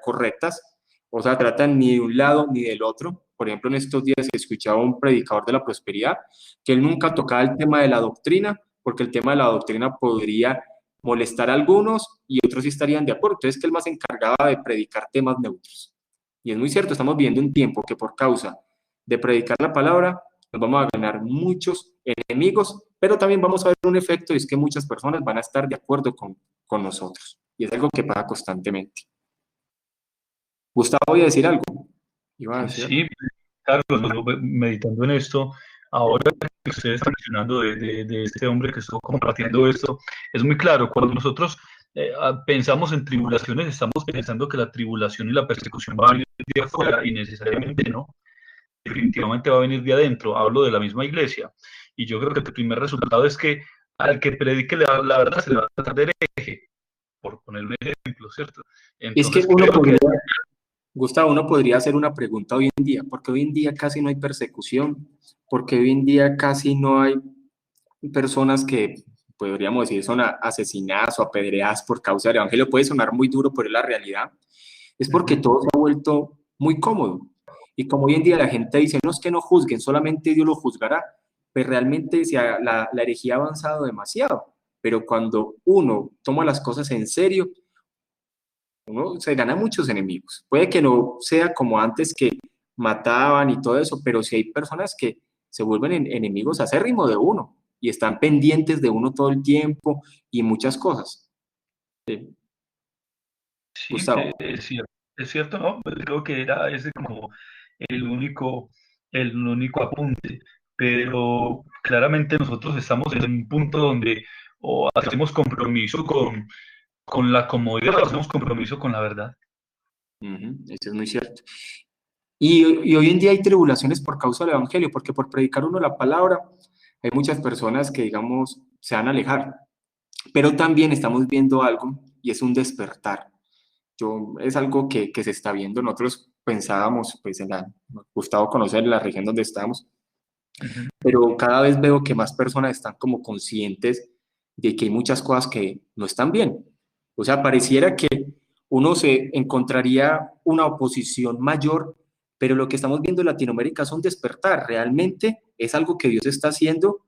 A: correctas, o sea, tratan ni de un lado ni del otro. Por ejemplo, en estos días escuchaba un predicador de la prosperidad que él nunca tocaba el tema de la doctrina, porque el tema de la doctrina podría molestar a algunos y otros sí estarían de acuerdo. Entonces, que él más se encargaba de predicar temas neutros. Y es muy cierto, estamos viviendo un tiempo que por causa de predicar la palabra, nos vamos a ganar muchos enemigos, pero también vamos a ver un efecto, y es que muchas personas van a estar de acuerdo con nosotros, y es algo que pasa constantemente. Gustavo, voy a decir algo. Iba a decir algo.
D: Sí, Carlos, yo meditando en esto, ahora que ustedes están mencionando de este hombre que estuvo compartiendo esto, es muy claro, cuando nosotros pensamos en tribulaciones, estamos pensando que la tribulación y la persecución va a venir de afuera, y necesariamente no, definitivamente va a venir de adentro. Hablo de la misma iglesia, y yo creo que el primer resultado es que al que predique la verdad se le va a tratar de hereje, por poner un ejemplo, ¿cierto?
A: Es que
D: Entonces creo que
A: Gustavo, uno podría hacer una pregunta hoy en día, porque hoy en día casi no hay persecución, porque hoy en día casi no hay personas que podríamos decir son asesinadas o apedreadas por causa del evangelio. Puede sonar muy duro, pero es la realidad. Es porque todo se ha vuelto muy cómodo. Y como hoy en día la gente dice, no es que no juzguen, solamente Dios lo juzgará, pues realmente la herejía ha avanzado demasiado. Pero cuando uno toma las cosas en serio, uno se gana muchos enemigos. Puede que no sea como antes, que mataban y todo eso, pero sí hay personas que se vuelven enemigos acérrimos de uno y están pendientes de uno todo el tiempo y muchas cosas. Sí.
D: sí,
A: Gustavo.
D: es cierto, ¿no? Pues creo que era ese como el único, el único apunte, pero claramente nosotros estamos en un punto donde o hacemos compromiso con la comodidad o hacemos compromiso con la verdad.
A: Eso es muy cierto. Y hoy en día hay tribulaciones por causa del evangelio, porque por predicar uno la palabra, hay muchas personas que, digamos, se van a alejar. Pero también estamos viendo algo y es un despertar. Es algo que se está viendo. Nosotros pensábamos, pues, nos gustaba conocer la región donde estamos,
D: Ujú.
A: pero cada vez veo que más personas están como conscientes de que hay muchas cosas que no están bien. O sea, pareciera que uno se encontraría una oposición mayor, pero lo que estamos viendo en Latinoamérica es un despertar. Realmente es algo que Dios está haciendo,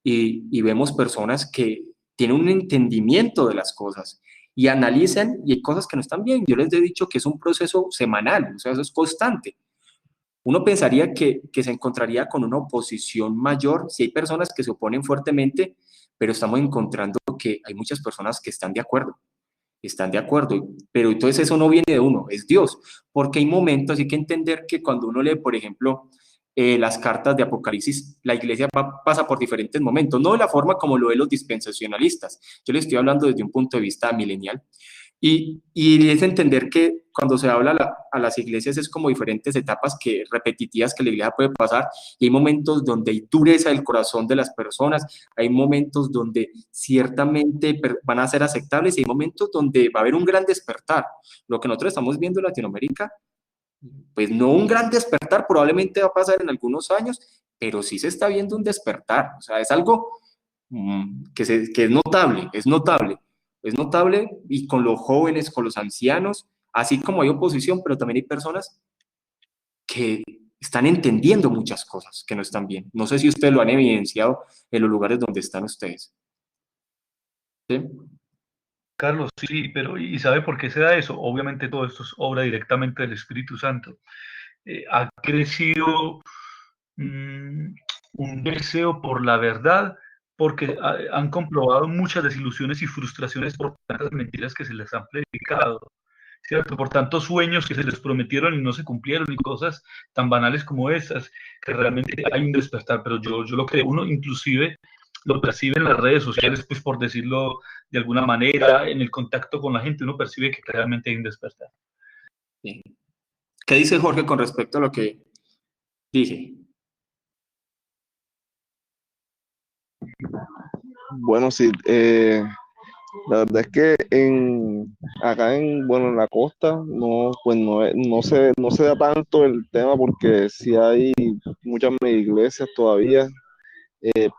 A: y vemos personas que tienen un entendimiento de las cosas y analizan, y hay cosas que no están bien. Yo les he dicho que es un proceso semanal, o sea, eso es constante. Uno pensaría que se encontraría con una oposición mayor si hay personas que se oponen fuertemente, pero estamos encontrando que hay muchas personas que están de acuerdo, pero entonces eso no viene de uno, es Dios, porque hay momentos, hay que entender que cuando uno lee, por ejemplo, las cartas de Apocalipsis, la iglesia pasa por diferentes momentos, no de la forma como lo ven los dispensacionalistas, yo le estoy hablando desde un punto de vista milenial, y es entender que cuando se habla a las iglesias es como diferentes etapas repetitivas que la iglesia puede pasar, y hay momentos donde hay dureza del corazón de las personas, hay momentos donde ciertamente van a ser aceptables, y hay momentos donde va a haber un gran despertar. Lo que nosotros estamos viendo en Latinoamérica, pues no un gran despertar, probablemente va a pasar en algunos años, pero sí se está viendo un despertar. O sea, es algo que es notable, es notable, y con los jóvenes, con los ancianos, así como hay oposición, pero también hay personas que están entendiendo muchas cosas que no están bien. No sé si ustedes lo han evidenciado en los lugares donde están ustedes. ¿Sí?
D: Carlos, sí, pero ¿y sabe por qué se da eso? Obviamente todo esto es obra directamente del Espíritu Santo. Ha crecido mm, un deseo por la verdad, porque han comprobado muchas desilusiones y frustraciones por tantas mentiras que se les han predicado, ¿cierto? Por tantos sueños que se les prometieron y no se cumplieron, y cosas tan banales como estas, que realmente hay un despertar. Pero yo lo que uno inclusive lo percibe en las redes sociales, pues por decirlo de alguna manera, en el contacto con la gente, uno percibe que realmente hay un despertar.
A: Sí. ¿Qué dice Jorge con respecto a lo que dije?
C: Bueno, sí, la verdad es que acá bueno, en la costa no, pues no se da tanto el tema, porque sí hay muchas iglesias todavía,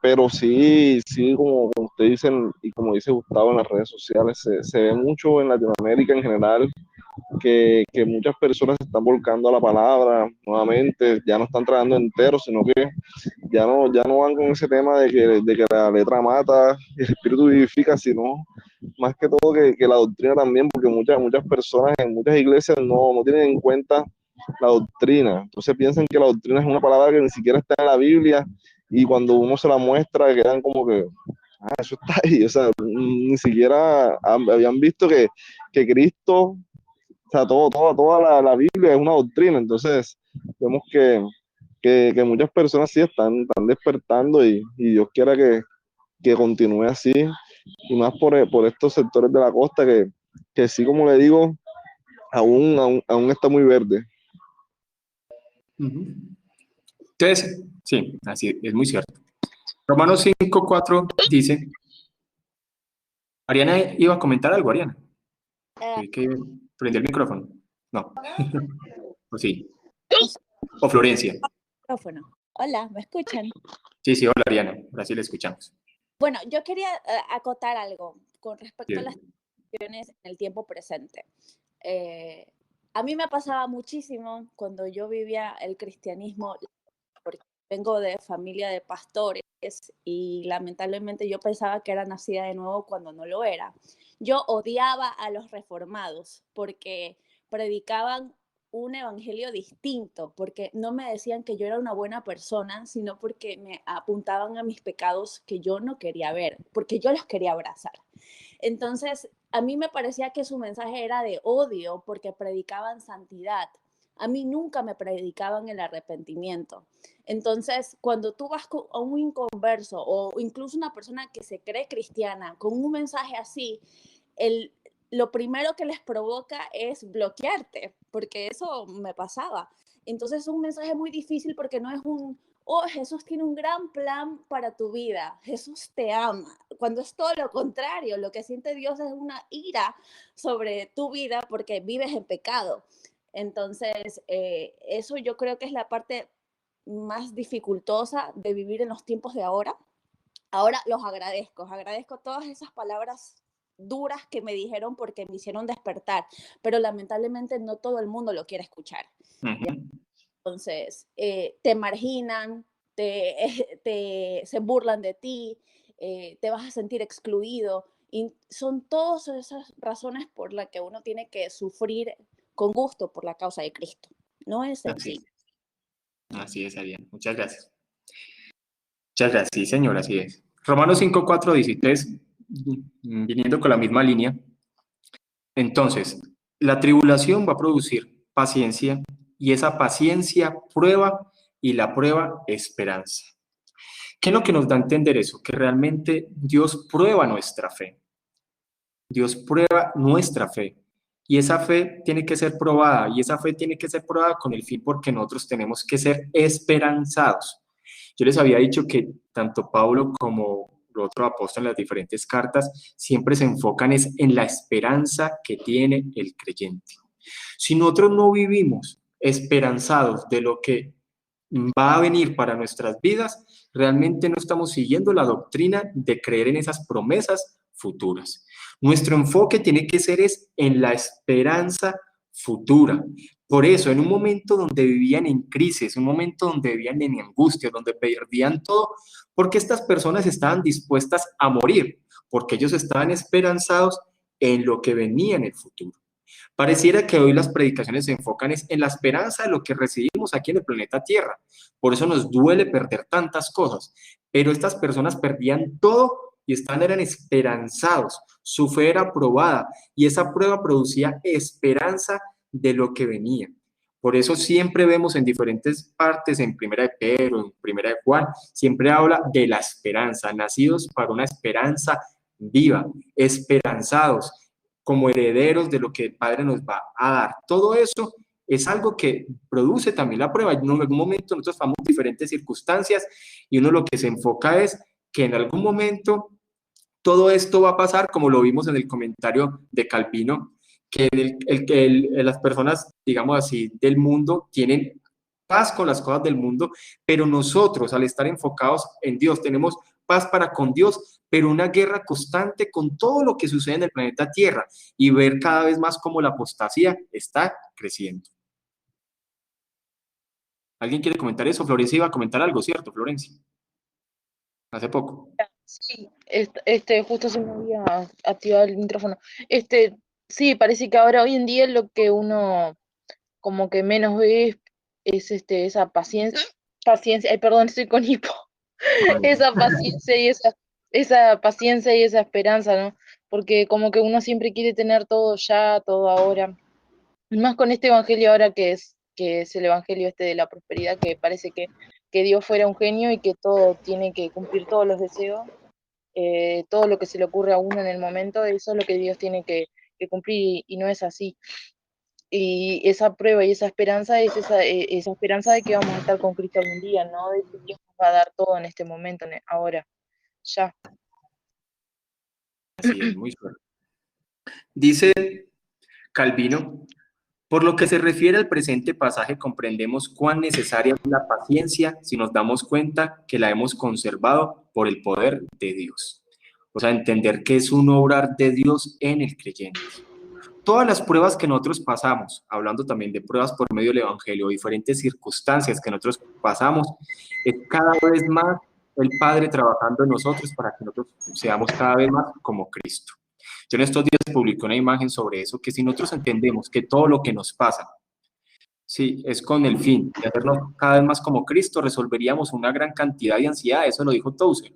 C: pero sí, sí, como usted dice y como dice Gustavo en las redes sociales, se ve mucho en Latinoamérica en general, que muchas personas se están volcando a la palabra nuevamente, ya no están trabajando enteros, sino que ya no van con ese tema de que la letra mata y el espíritu vivifica, sino más que todo que la doctrina también, porque muchas personas en muchas iglesias no tienen en cuenta la doctrina. Entonces piensan que la doctrina es una palabra que ni siquiera está en la Biblia y cuando uno se la muestra quedan como que, eso está ahí. O sea, ni siquiera habían visto que Cristo, o sea, toda la Biblia es una doctrina. Entonces vemos que muchas personas sí están despertando y Dios quiera que continúe así y más por estos sectores de la costa que sí, como le digo, aún está muy verde.
A: Ujú. Entonces, sí, así es muy cierto. Romanos 5:4 dice, Ariana iba a comentar algo, Ariana. Hay que prender el micrófono. No. O sí. O Florencia.
E: Micrófono. Hola, ¿me escuchan?
A: Sí, sí, hola Ariana. Ahora sí la escuchamos.
E: Bueno, yo quería acotar algo con respecto a las
A: Bien.
E: situaciones en el tiempo presente. A mí me pasaba muchísimo cuando yo vivía el cristianismo, porque vengo de familia de pastores y lamentablemente yo pensaba que era nacida de nuevo cuando no lo era. Yo odiaba a los reformados porque predicaban un evangelio distinto, porque no me decían que yo era una buena persona, sino porque me apuntaban a mis pecados que yo no quería ver, porque yo los quería abrazar. Entonces, a mí me parecía que su mensaje era de odio porque predicaban santidad. A mí nunca me predicaban el arrepentimiento. Entonces, cuando tú vas a un inconverso o incluso una persona que se cree cristiana con un mensaje así, lo primero que les provoca es bloquearte, porque eso me pasaba. Entonces es un mensaje muy difícil porque no es oh, Jesús tiene un gran plan para tu vida, Jesús te ama, cuando es todo lo contrario, lo que siente Dios es una ira sobre tu vida porque vives en pecado. Entonces, eso yo creo que es la parte más dificultosa de vivir en los tiempos de ahora. Ahora los agradezco todas esas palabras duras que me dijeron porque me hicieron despertar, pero lamentablemente no todo el mundo lo quiere escuchar.
A: Uh-huh.
E: Entonces, te marginan, se burlan de ti, te vas a sentir excluido. Y son todas esas razones por las que uno tiene que sufrir con gusto por la causa de Cristo. No es sencillo.
A: Así es, Ariana. Muchas gracias. Muchas gracias, sí, señor, así es. Romanos 5:4 dice, viniendo con la misma línea, entonces, la tribulación va a producir paciencia y esa paciencia prueba y la prueba esperanza. ¿Qué es lo que nos da a entender eso? Que realmente Dios prueba nuestra fe. Dios prueba nuestra fe. Y esa fe tiene que ser probada. Y esa fe tiene que ser probada con el fin porque nosotros tenemos que ser esperanzados. Yo les había dicho que tanto Pablo como los otros apóstoles en las diferentes cartas siempre se enfocan es en la esperanza que tiene el creyente. Si nosotros no vivimos esperanzados de lo que va a venir para nuestras vidas, realmente no estamos siguiendo la doctrina de creer en esas promesas futuras. Nuestro enfoque tiene que ser es en la esperanza futura. Por eso, en un momento donde vivían en crisis, un momento donde vivían en angustia, donde perdían todo, porque estas personas estaban dispuestas a morir, porque ellos estaban esperanzados en lo que venía en el futuro. Pareciera que hoy las predicaciones se enfocan en la esperanza de lo que recibimos aquí en el planeta Tierra. Por eso nos duele perder tantas cosas. Pero estas personas perdían todo y eran esperanzados. Su fe era probada y esa prueba producía esperanza de lo que venía. Por eso siempre vemos en diferentes partes, en Primera de Pedro, en Primera de Juan, siempre habla de la esperanza, nacidos para una esperanza viva, esperanzados como herederos de lo que el Padre nos va a dar. Todo eso es algo que produce también la prueba. En algún momento nosotros pasamos diferentes circunstancias y uno lo que se enfoca es que en algún momento todo esto va a pasar, como lo vimos en el comentario de Calvino, que las personas, digamos así, del mundo tienen paz con las cosas del mundo, pero nosotros al estar enfocados en Dios tenemos paz para con Dios, pero una guerra constante con todo lo que sucede en el planeta Tierra y ver cada vez más cómo la apostasía está creciendo. ¿Alguien quiere comentar eso? Florencia iba a comentar algo, ¿cierto, Florencia? Hace poco.
B: Sí, justo se me había activado el micrófono. Sí, parece que ahora hoy en día lo que uno como que menos ves es esa paciencia, ay, perdón, estoy con hipo, esa paciencia y esa paciencia y esa esperanza, ¿no? Porque como que uno siempre quiere tener todo ya, todo ahora. Y más con este evangelio ahora que es el evangelio este de la prosperidad, que parece que Dios fuera un genio y que todo tiene que cumplir todos los deseos, todo lo que se le ocurre a uno en el momento, eso es lo que Dios tiene que cumplir y no es así. Y esa prueba y esa esperanza es esa esperanza de que vamos a estar con Cristo algún día, ¿no? De que Dios nos va a dar todo en este momento, ahora, ya.
A: Así es, muy suave. Dice Calvino, por lo que se refiere al presente pasaje, comprendemos cuán necesaria es la paciencia si nos damos cuenta que la hemos conservado por el poder de Dios. O sea, entender que es un obrar de Dios en el creyente. Todas las pruebas que nosotros pasamos, hablando también de pruebas por medio del Evangelio, diferentes circunstancias que nosotros pasamos, es cada vez más el Padre trabajando en nosotros para que nosotros seamos cada vez más como Cristo. Yo en estos días publiqué una imagen sobre eso, que si nosotros entendemos que todo lo que nos pasa, sí, es con el fin de hacernos cada vez más como Cristo, resolveríamos una gran cantidad de ansiedad, eso lo dijo Tozer.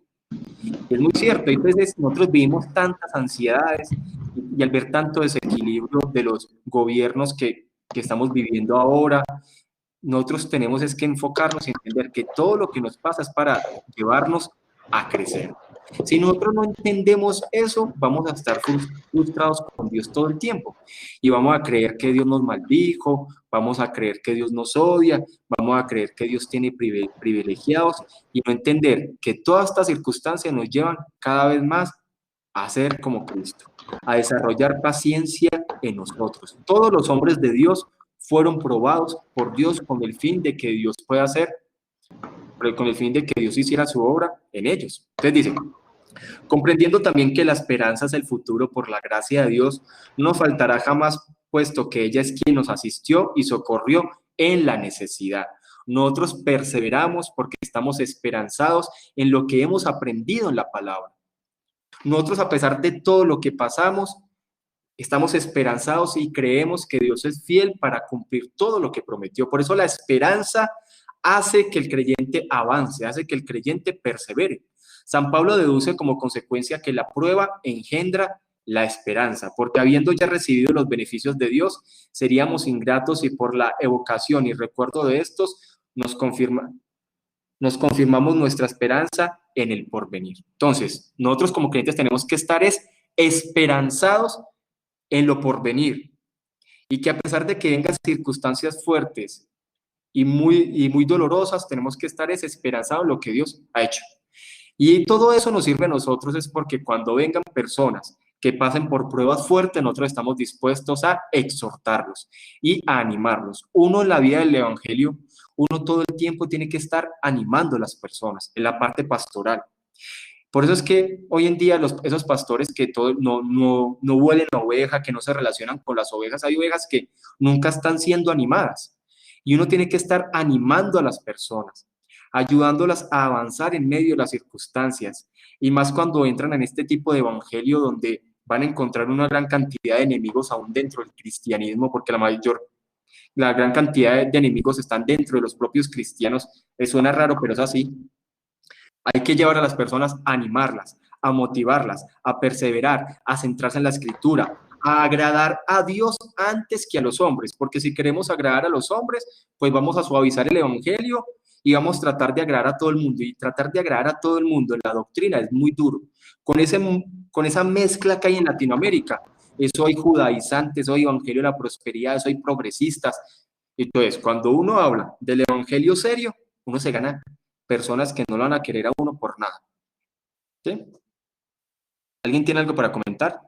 A: Es muy cierto, y entonces nosotros vivimos tantas ansiedades y al ver tanto desequilibrio de los gobiernos que estamos viviendo ahora, nosotros tenemos es que enfocarnos y entender que todo lo que nos pasa es para llevarnos a crecer. Si nosotros no entendemos eso, vamos a estar frustrados con Dios todo el tiempo y vamos a creer que Dios nos maldijo, vamos a creer que Dios nos odia, vamos a creer que Dios tiene privilegiados y no entender que todas estas circunstancias nos llevan cada vez más a ser como Cristo, a desarrollar paciencia en nosotros. Todos los hombres de Dios fueron probados por Dios con el fin de que Dios pueda hacer, con el fin de que Dios hiciera su obra en ellos. Entonces dice, comprendiendo también que la esperanza es el futuro por la gracia de Dios, no faltará jamás, puesto que ella es quien nos asistió y socorrió en la necesidad. Nosotros perseveramos porque estamos esperanzados en lo que hemos aprendido en la palabra. Nosotros, a pesar de todo lo que pasamos, estamos esperanzados y creemos que Dios es fiel para cumplir todo lo que prometió. Por eso la esperanza hace que el creyente avance, hace que el creyente persevere. San Pablo deduce como consecuencia que la prueba engendra la esperanza, porque habiendo ya recibido los beneficios de Dios, seríamos ingratos y por la evocación y recuerdo de estos nos confirmamos nuestra esperanza en el porvenir. Entonces, nosotros como creyentes tenemos que estar esperanzados en lo porvenir y que a pesar de que vengan circunstancias fuertes y muy dolorosas, tenemos que estar esperanzados en lo que Dios ha hecho. Y todo eso nos sirve a nosotros es porque cuando vengan personas que pasen por pruebas fuertes, nosotros estamos dispuestos a exhortarlos y a animarlos. Uno en la vida del Evangelio, uno todo el tiempo tiene que estar animando a las personas en la parte pastoral. Por eso es que hoy en día esos pastores que no huelen a oveja, que no se relacionan con las ovejas, hay ovejas que nunca están siendo animadas. Y uno tiene que estar animando a las personas, ayudándolas a avanzar en medio de las circunstancias. Y más cuando entran en este tipo de evangelio donde van a encontrar una gran cantidad de enemigos aún dentro del cristianismo, porque la gran cantidad de enemigos están dentro de los propios cristianos. Suena raro, pero es así. Hay que llevar a las personas a animarlas, a motivarlas, a perseverar, a centrarse en la escritura, a agradar a Dios antes que a los hombres, porque si queremos agradar a los hombres, pues vamos a suavizar el evangelio y vamos a tratar de agradar a todo el mundo. Y tratar de agradar a todo el mundo en la doctrina es muy duro. Con esa mezcla que hay en Latinoamérica, soy judaizante, soy evangelio de la prosperidad, soy progresistas. Entonces, cuando uno habla del evangelio serio, uno se gana personas que no lo van a querer a uno por nada. ¿Sí? ¿Alguien tiene algo para comentar?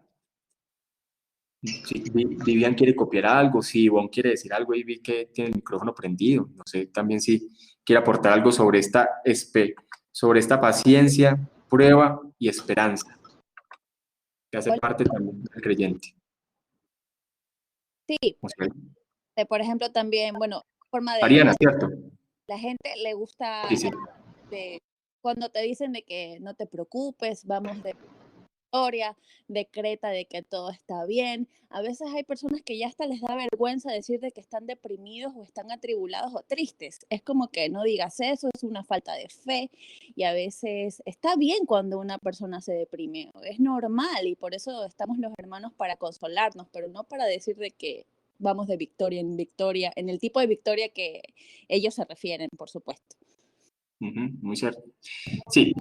A: Sí, Vivian quiere copiar algo, si Ivonne quiere decir algo y vi que tiene el micrófono prendido. No sé, también si quiere aportar algo sobre esta paciencia, prueba y esperanza, que hace parte también del creyente.
E: Sí, por ejemplo, también, bueno, forma de...
A: Ariana, ¿cierto?
E: La gente le gusta
A: Sí.
E: cuando te dicen de que no te preocupes, vamos victoria, decreta de que todo está bien. A veces hay personas que ya hasta les da vergüenza decir de que están deprimidos o están atribulados o tristes. Es como que no digas eso, es una falta de fe y a veces está bien cuando una persona se deprime, es normal y por eso estamos los hermanos para consolarnos, pero no para decir de que vamos de victoria en victoria, en el tipo de victoria que ellos se refieren, por supuesto.
A: Muy cierto. Sí,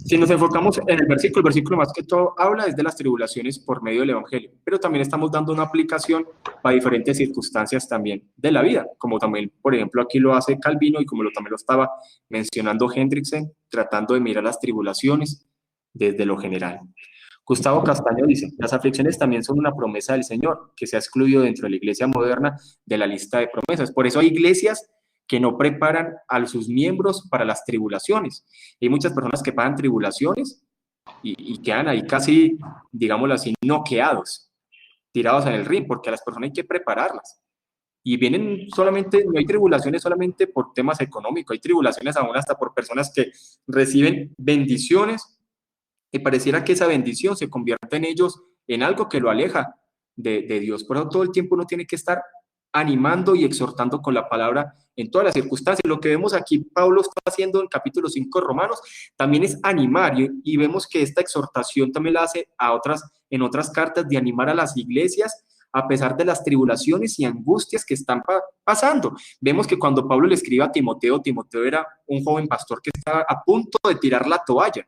A: si nos enfocamos en el versículo más que todo habla es de las tribulaciones por medio del Evangelio, pero también estamos dando una aplicación para diferentes circunstancias también de la vida, como también, por ejemplo, aquí lo hace Calvino y como también lo estaba mencionando Hendrickson, tratando de mirar las tribulaciones desde lo general. Gustavo Castaño dice, las aflicciones también son una promesa del Señor, que se ha excluido dentro de la iglesia moderna de la lista de promesas. Por eso hay iglesias que no preparan a sus miembros para las tribulaciones. Hay muchas personas que pasan tribulaciones y quedan ahí casi, digámoslo así, noqueados, tirados en el ring, porque a las personas hay que prepararlas. Y vienen solamente, no hay tribulaciones solamente por temas económicos, hay tribulaciones aún hasta por personas que reciben bendiciones y pareciera que esa bendición se convierte en ellos en algo que lo aleja de Dios. Por eso todo el tiempo uno tiene que estar animando y exhortando con la palabra en todas las circunstancias. Lo que vemos aquí, Pablo está haciendo en capítulo 5 de Romanos, también es animar, y vemos que esta exhortación también la hace en otras cartas de animar a las iglesias a pesar de las tribulaciones y angustias que están pasando. Vemos que cuando Pablo le escribe a Timoteo, Timoteo era un joven pastor que estaba a punto de tirar la toalla.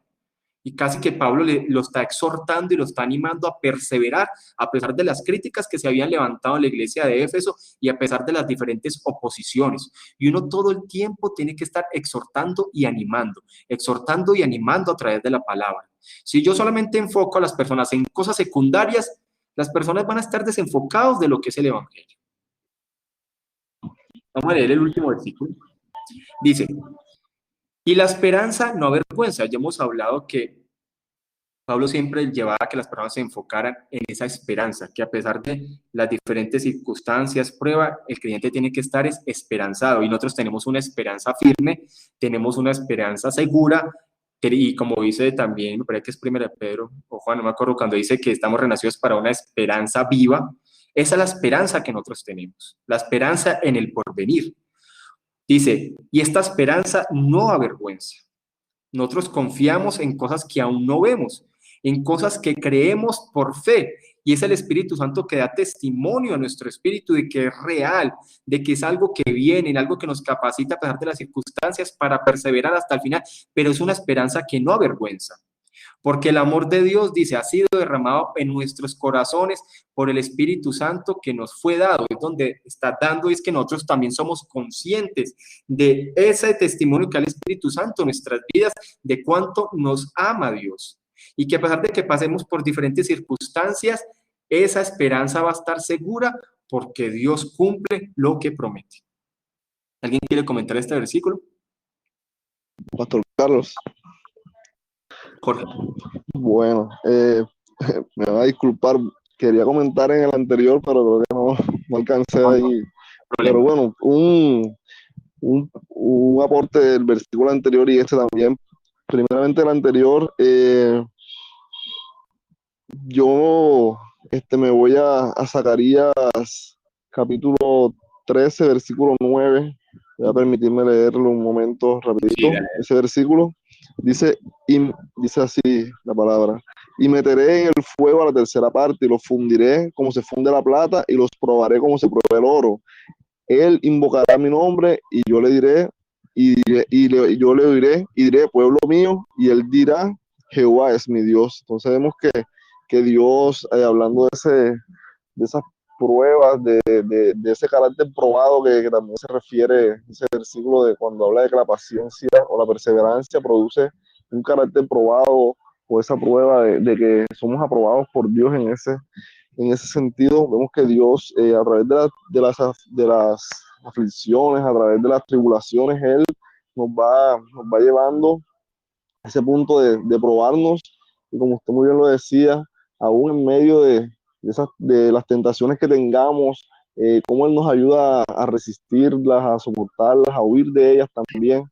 A: Y casi que Pablo lo está exhortando y lo está animando a perseverar a pesar de las críticas que se habían levantado en la iglesia de Éfeso y a pesar de las diferentes oposiciones. Y uno todo el tiempo tiene que estar exhortando y animando a través de la palabra. Si yo solamente enfoco a las personas en cosas secundarias, las personas van a estar desenfocados de lo que es el Evangelio. Vamos a leer el último versículo. Dice, y la esperanza no avergüenza. Ya hemos hablado que Pablo siempre llevaba a que las personas se enfocaran en esa esperanza, que a pesar de las diferentes circunstancias, pruebas, el creyente tiene que estar esperanzado. Y nosotros tenemos una esperanza firme, tenemos una esperanza segura, y como dice también, me parece que es 1 Pedro, o Juan, no me acuerdo, cuando dice que estamos renacidos para una esperanza viva, esa es la esperanza que nosotros tenemos, la esperanza en el porvenir. Dice, y esta esperanza no avergüenza. Nosotros confiamos en cosas que aún no vemos, en cosas que creemos por fe. Y es el Espíritu Santo que da testimonio a nuestro espíritu de que es real, de que es algo que viene, en algo que nos capacita a pesar de las circunstancias para perseverar hasta el final. Pero es una esperanza que no avergüenza. Porque el amor de Dios, dice, ha sido derramado en nuestros corazones por el Espíritu Santo que nos fue dado. Es donde está dando, es que nosotros también somos conscientes de ese testimonio que da el Espíritu Santo en nuestras vidas, de cuánto nos ama Dios. Y que a pesar de que pasemos por diferentes circunstancias, esa esperanza va a estar segura porque Dios cumple lo que promete. ¿Alguien quiere comentar este versículo?
C: Pastor Carlos.
A: Jorge.
C: Bueno, me va a disculpar, quería comentar en el anterior, pero creo que no alcancé ahí. Pero bueno, un aporte del versículo anterior y este también. Primeramente el anterior, yo me voy a Zacarías capítulo 13, versículo 9. Voy a permitirme leerlo un momento rapidito. Sí, ese versículo dice así la palabra: y meteré en el fuego a la tercera parte y los fundiré como se funde la plata y los probaré como se prueba el oro. Él invocará mi nombre y yo le diré yo le oiré y diré, pueblo mío, y él dirá, Jehová es mi Dios. Entonces vemos que Dios, hablando de esas pruebas, de ese carácter probado que también se refiere ese versículo de cuando habla de que la paciencia o la perseverancia produce un carácter probado, o esa prueba de que somos aprobados por Dios en ese sentido. Vemos que Dios, a través de las aflicciones, a través de las tribulaciones, Él nos va llevando a ese punto de probarnos, y como usted muy bien lo decía, aún en medio de las tentaciones que tengamos, cómo Él nos ayuda a resistirlas, a soportarlas, a huir de ellas también.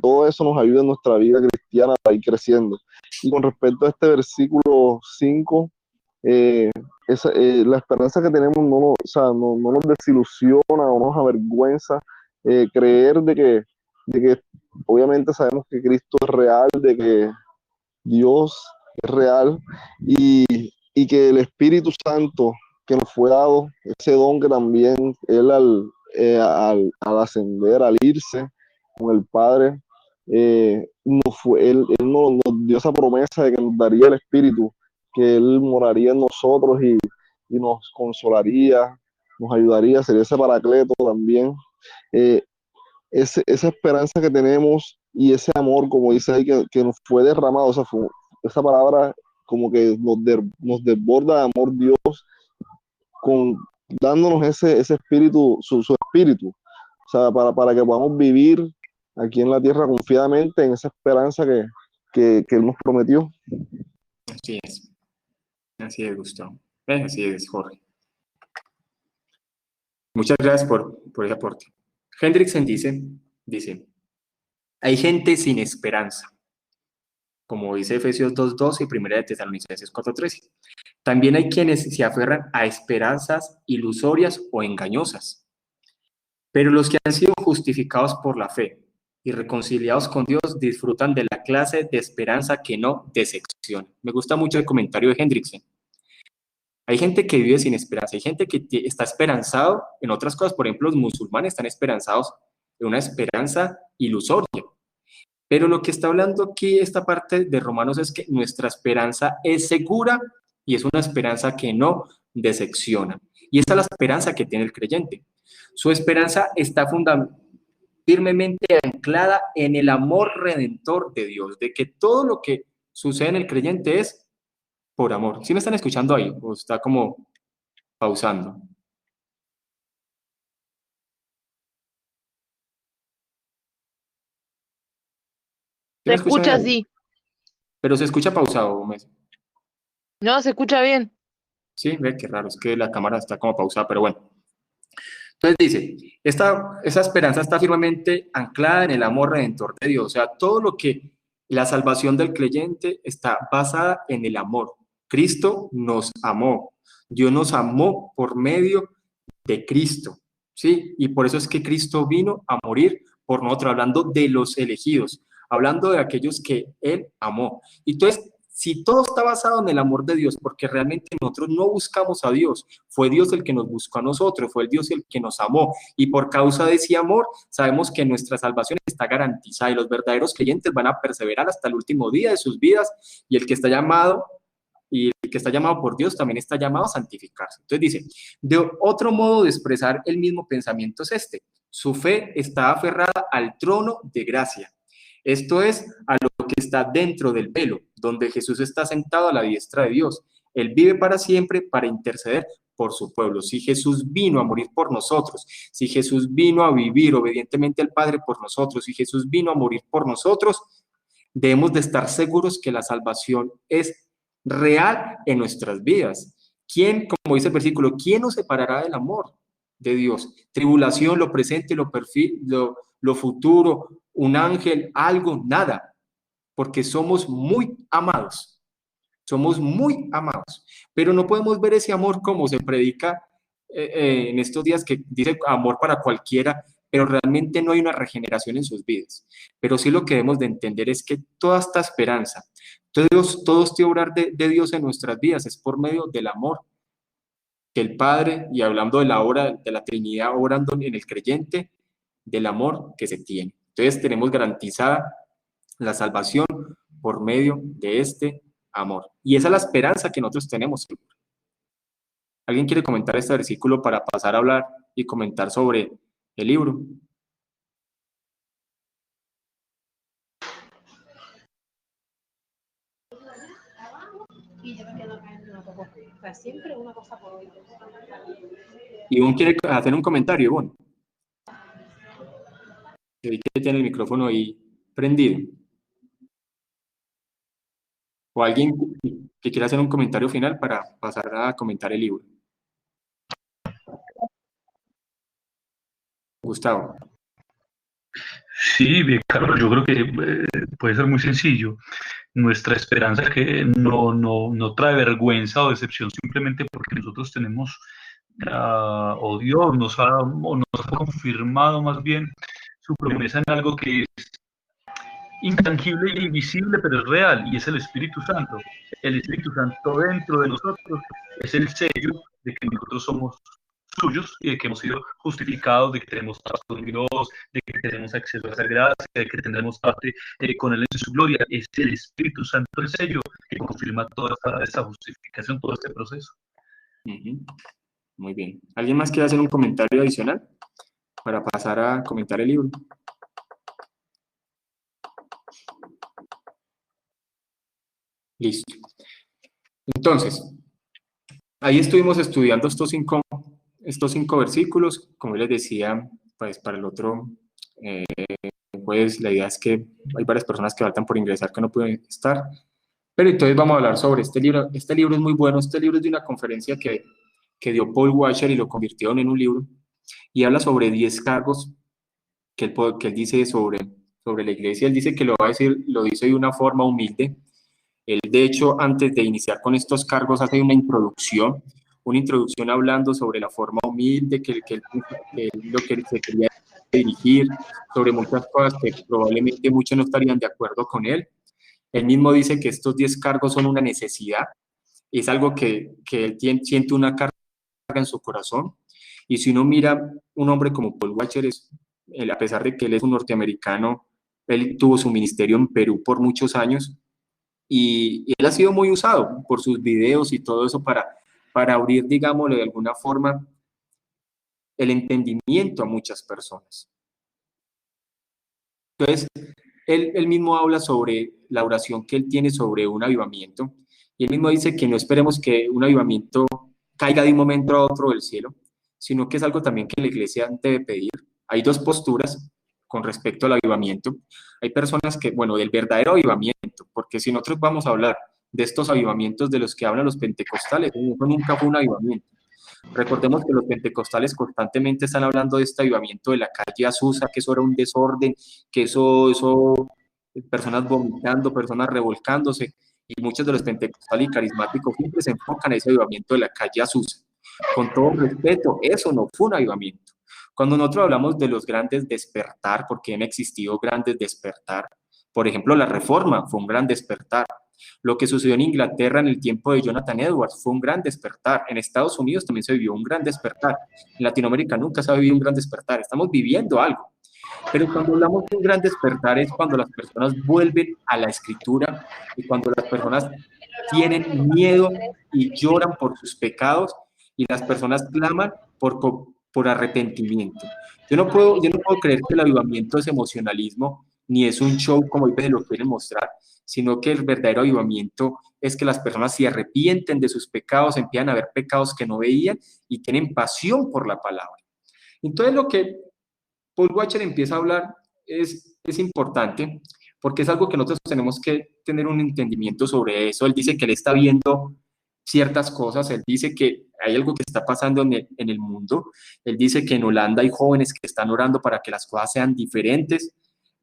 C: Todo eso nos ayuda en nuestra vida cristiana a ir creciendo. Y con respecto a este versículo 5, la esperanza que tenemos o sea, no nos desilusiona o nos avergüenza creer de que obviamente sabemos que Cristo es real, de que Dios es real y que el Espíritu Santo que nos fue dado, ese don que también Él al ascender, al irse con el Padre, él nos dio esa promesa de que nos daría el Espíritu, que Él moraría en nosotros y nos consolaría, nos ayudaría, sería ese paracleto también. Eh, esa esperanza que tenemos y ese amor, como dice ahí, que nos fue derramado, o sea, esa palabra como que nos desborda de amor Dios, dándonos ese espíritu, su espíritu, o sea, para que podamos vivir aquí en la tierra confiadamente en esa esperanza que Él nos prometió.
A: Así es, Gustavo. Así es, Jorge. Muchas gracias por ese aporte. Hendrickson dice, hay gente sin esperanza, como dice Efesios 2:12 y 1 de Tesalonicenses 4:13. También hay quienes se aferran a esperanzas ilusorias o engañosas. Pero los que han sido justificados por la fe y reconciliados con Dios disfrutan de la clase de esperanza que no decepciona. Me gusta mucho el comentario de Hendrickson. Hay gente que vive sin esperanza, hay gente que está esperanzado en otras cosas. Por ejemplo, los musulmanes están esperanzados en una esperanza ilusoria. Pero lo que está hablando aquí esta parte de Romanos es que nuestra esperanza es segura y es una esperanza que no decepciona. Y esa es la esperanza que tiene el creyente. Su esperanza está firmemente anclada en el amor redentor de Dios, de que todo lo que sucede en el creyente es por amor. ¿Sí me están escuchando ahí? ¿O está como pausando? ¿Sí
B: Se
A: me escuchan
B: escucha
A: ahí?
B: así.
A: Pero se escucha pausado, Messi.
B: No, se escucha bien.
A: Sí, ve qué raro, es que la cámara está como pausada, pero bueno. Entonces dice, esa esperanza está firmemente anclada en el amor redentor de Dios. O sea, todo lo que la salvación del creyente está basada en el amor. Cristo nos amó. Dios nos amó por medio de Cristo. ¿Sí? Y por eso es que Cristo vino a morir por nosotros, hablando de los elegidos, hablando de aquellos que Él amó. Entonces, si todo está basado en el amor de Dios, porque realmente nosotros no buscamos a Dios, fue Dios el que nos buscó a nosotros, fue el Dios el que nos amó, y por causa de ese amor sabemos que nuestra salvación está garantizada y los verdaderos creyentes van a perseverar hasta el último día de sus vidas, y el que está llamado por Dios también está llamado a santificarse. Entonces dice, de otro modo de expresar el mismo pensamiento es este: su fe está aferrada al trono de gracia. Esto es, a lo que está dentro del velo, donde Jesús está sentado a la diestra de Dios. Él vive para siempre para interceder por su pueblo. Si Jesús vino a morir por nosotros, si Jesús vino a vivir obedientemente al Padre por nosotros, si Jesús vino a morir por nosotros, debemos de estar seguros que la salvación es real en nuestras vidas. ¿Quién, como dice el versículo, quién nos separará del amor de Dios? Tribulación, lo presente, lo futuro, un ángel, algo, nada, porque somos muy amados, pero no podemos ver ese amor como se predica en estos días, que dice amor para cualquiera, pero realmente no hay una regeneración en sus vidas. Pero sí lo que debemos de entender es que toda esta esperanza, todo este obrar de Dios en nuestras vidas es por medio del amor que el Padre, y hablando de la obra de la Trinidad, orando en el creyente, del amor que se tiene. Entonces tenemos garantizada la salvación por medio de este amor. Y esa es la esperanza que nosotros tenemos. ¿Alguien quiere comentar este versículo para pasar a hablar y comentar sobre el libro? Ivonne quiere hacer un comentario, Ivonne. Que tiene el micrófono ahí prendido. O alguien que quiera hacer un comentario final para pasar a comentar el libro. Gustavo.
D: Sí, bien, Carlos, yo creo que puede ser muy sencillo. Nuestra esperanza que no trae vergüenza o decepción simplemente porque nosotros tenemos, o Dios nos ha confirmado más bien su promesa en algo que es intangible e invisible, pero es real, y es el Espíritu Santo. El Espíritu Santo dentro de nosotros es el sello de que nosotros somos suyos y de que hemos sido justificados, de que tenemos paz con Dios, de que tenemos acceso a esa gracia, de que tendremos parte con Él en su gloria. Es el Espíritu Santo el sello que confirma toda esta justificación, todo este proceso.
A: Muy bien. ¿Alguien más quiere hacer un comentario adicional para pasar a comentar el libro? Listo. Entonces, ahí estuvimos estudiando estos cinco versículos. Como les decía, pues para el otro, pues la idea es que hay varias personas que faltan por ingresar que no pueden estar. Pero entonces vamos a hablar sobre este libro. Este libro es muy bueno. Este libro es de una conferencia que dio Paul Washer y lo convirtieron en un libro. Y habla sobre 10 cargos que él dice sobre la iglesia. Él dice que lo dice de una forma humilde. Él, de hecho, antes de iniciar con estos cargos, hace una introducción hablando sobre la forma humilde, lo que se quería dirigir, sobre muchas cosas que probablemente muchos no estarían de acuerdo con él. Él mismo dice que estos 10 cargos son una necesidad, es algo que él siente una carga en su corazón. Y si uno mira un hombre como Paul Washer, a pesar de que él es un norteamericano, él tuvo su ministerio en Perú por muchos años, y él ha sido muy usado por sus videos y todo eso para abrir, digámoslo de alguna forma, el entendimiento a muchas personas. Entonces, él mismo habla sobre la oración que él tiene sobre un avivamiento, y él mismo dice que no esperemos que un avivamiento caiga de un momento a otro del cielo, sino que es algo también que la iglesia debe pedir. Hay dos posturas con respecto al avivamiento. Hay personas que, bueno, del verdadero avivamiento, porque si nosotros vamos a hablar de estos avivamientos de los que hablan los pentecostales, eso nunca fue un avivamiento. Recordemos que los pentecostales constantemente están hablando de este avivamiento de la calle Azusa, que eso era un desorden, que eso personas vomitando, personas revolcándose, y muchos de los pentecostales y carismáticos siempre se enfocan en ese avivamiento de la calle Azusa. Con todo respeto, eso no fue un avivamiento. Cuando nosotros hablamos de los grandes despertar, porque han existido grandes despertar, por ejemplo, la Reforma fue un gran despertar. Lo que sucedió en Inglaterra en el tiempo de Jonathan Edwards fue un gran despertar. En Estados Unidos también se vivió un gran despertar. En Latinoamérica nunca se ha vivido un gran despertar. Estamos viviendo algo. Pero cuando hablamos de un gran despertar es cuando las personas vuelven a la escritura y cuando las personas tienen miedo y lloran por sus pecados y las personas claman por arrepentimiento. Yo no puedo creer que el avivamiento es emocionalismo ni es un show como a veces lo quieren mostrar, sino que el verdadero avivamiento es que las personas se arrepienten de sus pecados, empiezan a ver pecados que no veían y tienen pasión por la palabra. Entonces lo que Paul Washer empieza a hablar es importante porque es algo que nosotros tenemos que tener un entendimiento sobre eso. Él dice que él está viendo ciertas cosas, él dice que hay algo que está pasando en el mundo, él dice que en Holanda hay jóvenes que están orando para que las cosas sean diferentes.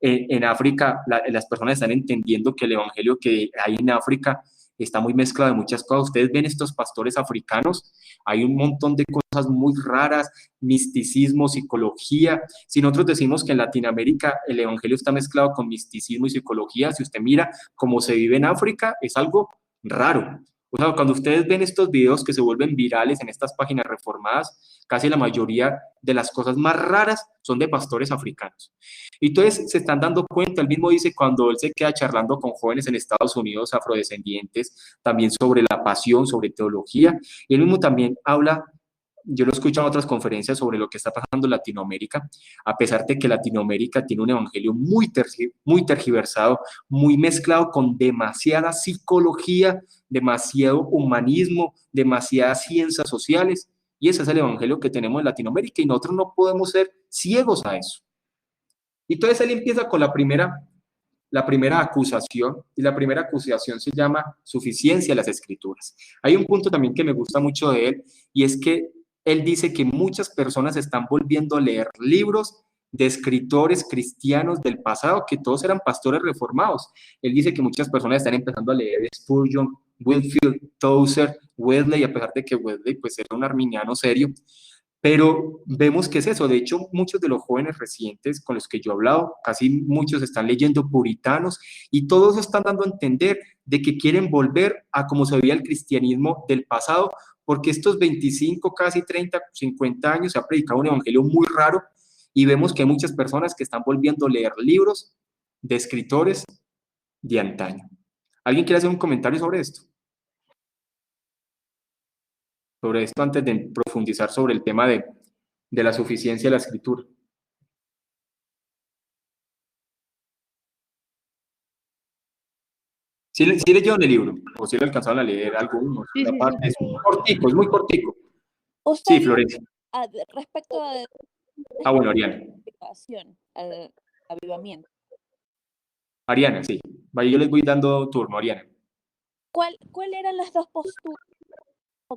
A: En África las personas están entendiendo que el evangelio que hay en África está muy mezclado de muchas cosas. Ustedes ven estos pastores africanos, hay un montón de cosas muy raras, misticismo, psicología. Si nosotros decimos que en Latinoamérica el evangelio está mezclado con misticismo y psicología, si usted mira cómo se vive en África, es algo raro. O sea, cuando ustedes ven estos videos que se vuelven virales en estas páginas reformadas, casi la mayoría de las cosas más raras son de pastores africanos. Y entonces se están dando cuenta, él mismo dice cuando él se queda charlando con jóvenes en Estados Unidos afrodescendientes, también sobre la pasión, sobre teología, y él mismo también habla, yo lo escucho en otras conferencias sobre lo que está pasando en Latinoamérica, a pesar de que Latinoamérica tiene un evangelio muy tergiversado, muy mezclado con demasiada psicología, demasiado humanismo, demasiadas ciencias sociales, y ese es el evangelio que tenemos en Latinoamérica y nosotros no podemos ser ciegos a eso. Y entonces él empieza con la primera acusación, y la primera acusación se llama suficiencia de las escrituras. Hay un punto también que me gusta mucho de él, y es que él dice que muchas personas están volviendo a leer libros de escritores cristianos del pasado, que todos eran pastores reformados. Él dice que muchas personas están empezando a leer Spurgeon, Whitefield, Tozer, Wesley, a pesar de que Wesley pues era un arminiano serio, pero vemos que es eso. De hecho, muchos de los jóvenes recientes con los que yo he hablado, casi muchos están leyendo puritanos y todos están dando a entender de que quieren volver a como se veía el cristianismo del pasado, porque estos 25, casi 30, 50 años se ha predicado un evangelio muy raro y vemos que hay muchas personas que están volviendo a leer libros de escritores de antaño. ¿Alguien quiere hacer un comentario sobre esto? Sobre esto antes de profundizar sobre el tema de la suficiencia de la escritura. ¿Sí leyeron el libro? ¿O sí le alcanzaron a leer algunos?
B: Sí, sí, sí.
A: Es muy cortico, es muy cortico.
E: Usted
A: Sí,
E: dijo,
A: Florencia.
E: respecto a
A: Bueno, Ariana.
E: al avivamiento,
A: Ariana, sí. Vaya, yo les voy dando turno, Ariana.
E: ¿cuál eran las dos posturas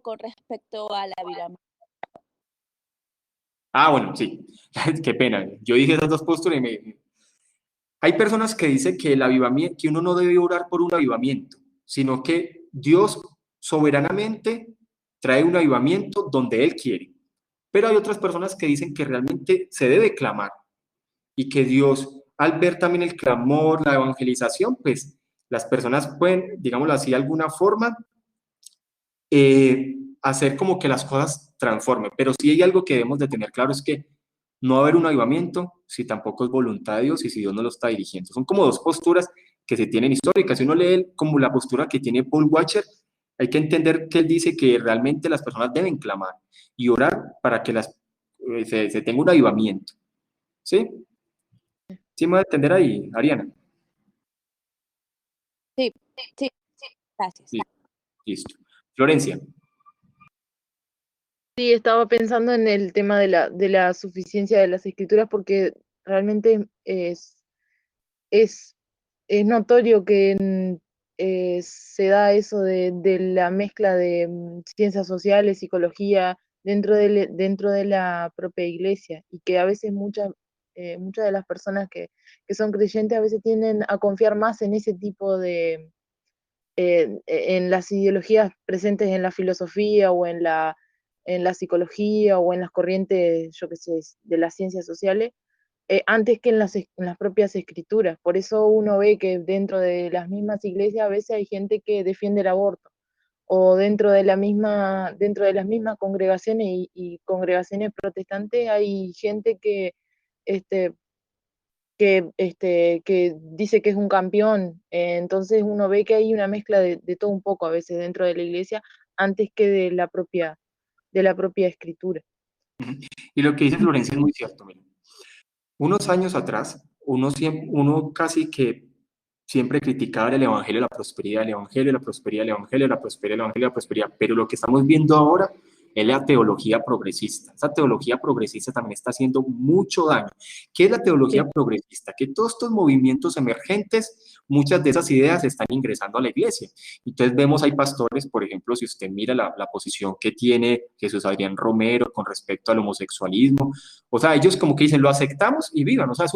E: con respecto al avivamiento?
A: Bueno, sí. Qué pena. Yo dije esas dos posturas y hay personas que dicen que el avivamiento, que uno no debe orar por un avivamiento, sino que Dios soberanamente trae un avivamiento donde Él quiere. Pero hay otras personas que dicen que realmente se debe clamar y que Dios, al ver también el clamor, la evangelización, pues las personas pueden, digámoslo así, de alguna forma, hacer como que las cosas transformen. Pero sí hay algo que debemos de tener claro, es que no va a haber un avivamiento si tampoco es voluntad de Dios y si Dios no lo está dirigiendo. Son como dos posturas que se tienen históricas. Si uno lee como la postura que tiene Paul Washer, hay que entender que él dice que realmente las personas deben clamar y orar para que se tenga un avivamiento. ¿Sí? ¿Sí me va a entender ahí, Ariana?
E: Sí, gracias.
A: Sí, listo. Florencia.
B: Sí, estaba pensando en el tema de la suficiencia de las escrituras porque realmente es notorio que se da eso de la mezcla de ciencias sociales, psicología, dentro de la propia iglesia y que a veces muchas de las personas que son creyentes a veces tienden a confiar más en ese tipo en las ideologías presentes en la filosofía o en la psicología o en las corrientes, yo qué sé, de las ciencias sociales, antes que en las propias escrituras. Por eso uno ve que dentro de las mismas iglesias a veces hay gente que defiende el aborto, o dentro de las mismas congregaciones y congregaciones protestantes hay gente este, que dice que es un campeón. Entonces uno ve que hay una mezcla de todo un poco a veces dentro de la iglesia antes que de la propia escritura.
A: Y lo que dice Florencia es muy cierto. Mira. Unos años atrás, uno casi que siempre criticaba el evangelio de la prosperidad, el evangelio de la prosperidad, el evangelio de la prosperidad, el evangelio de la prosperidad, pero lo que estamos viendo ahora es la teología progresista. Esa teología progresista también está haciendo mucho daño. ¿Qué es la teología progresista? Que todos estos movimientos emergentes, muchas de esas ideas están ingresando a la iglesia. Entonces vemos, hay pastores, por ejemplo, si usted mira la posición que tiene Jesús Adrián Romero con respecto al homosexualismo, o sea, ellos como que dicen, lo aceptamos y vivan, o sea, es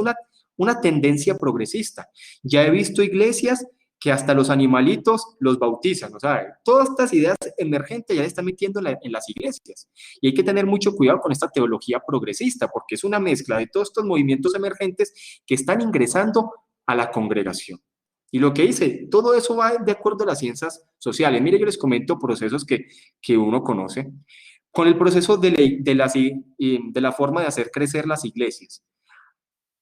A: una tendencia progresista. Ya he visto iglesias que hasta los animalitos los bautizan, o sea, todas estas ideas emergentes ya se están metiendo en las iglesias. Y hay que tener mucho cuidado con esta teología progresista, porque es una mezcla de todos estos movimientos emergentes que están ingresando a la congregación. Y lo que dice, todo eso va de acuerdo a las ciencias sociales. Mire, yo les comento procesos que uno conoce. Con el proceso de la forma de hacer crecer las iglesias.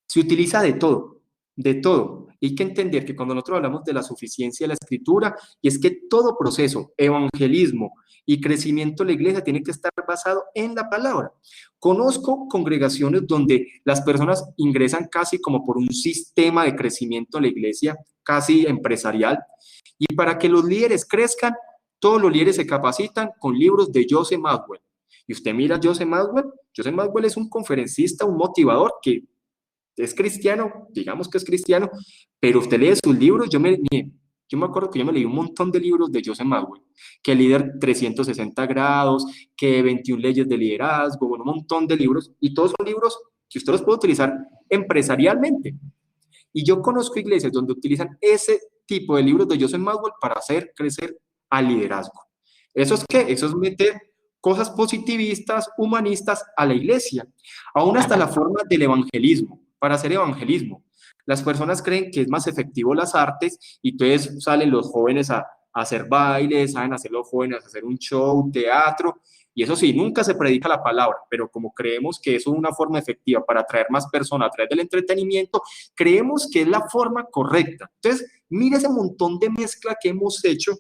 A: Se utiliza de todo, de todo. Hay que entender que cuando nosotros hablamos de la suficiencia de la escritura, y es que todo proceso, evangelismo y crecimiento de la iglesia tiene que estar basado en la palabra. Conozco congregaciones donde las personas ingresan casi como por un sistema de crecimiento de la iglesia, casi empresarial, y para que los líderes crezcan, todos los líderes se capacitan con libros de Joseph Maxwell. Y usted mira a Joseph Maxwell es un conferencista, un motivador que es cristiano, digamos que es cristiano, pero usted lee sus libros, Yo me acuerdo que yo me leí un montón de libros de Joseph Maxwell, que el líder 360 grados, que 21 leyes de liderazgo, bueno, un montón de libros, y todos son libros que usted los puede utilizar empresarialmente. Y yo conozco iglesias donde utilizan ese tipo de libros de Joseph Maxwell para hacer crecer al liderazgo. ¿Eso es qué? Eso es meter cosas positivistas, humanistas a la iglesia. Aún hasta la forma del evangelismo, para hacer evangelismo. Las personas creen que es más efectivo las artes y entonces salen los jóvenes a hacer bailes, saben hacer los jóvenes a hacer un show, teatro, y eso sí, nunca se predica la palabra, pero como creemos que eso es una forma efectiva para atraer más personas a través del entretenimiento, creemos que es la forma correcta. Entonces, mira ese montón de mezcla que hemos hecho,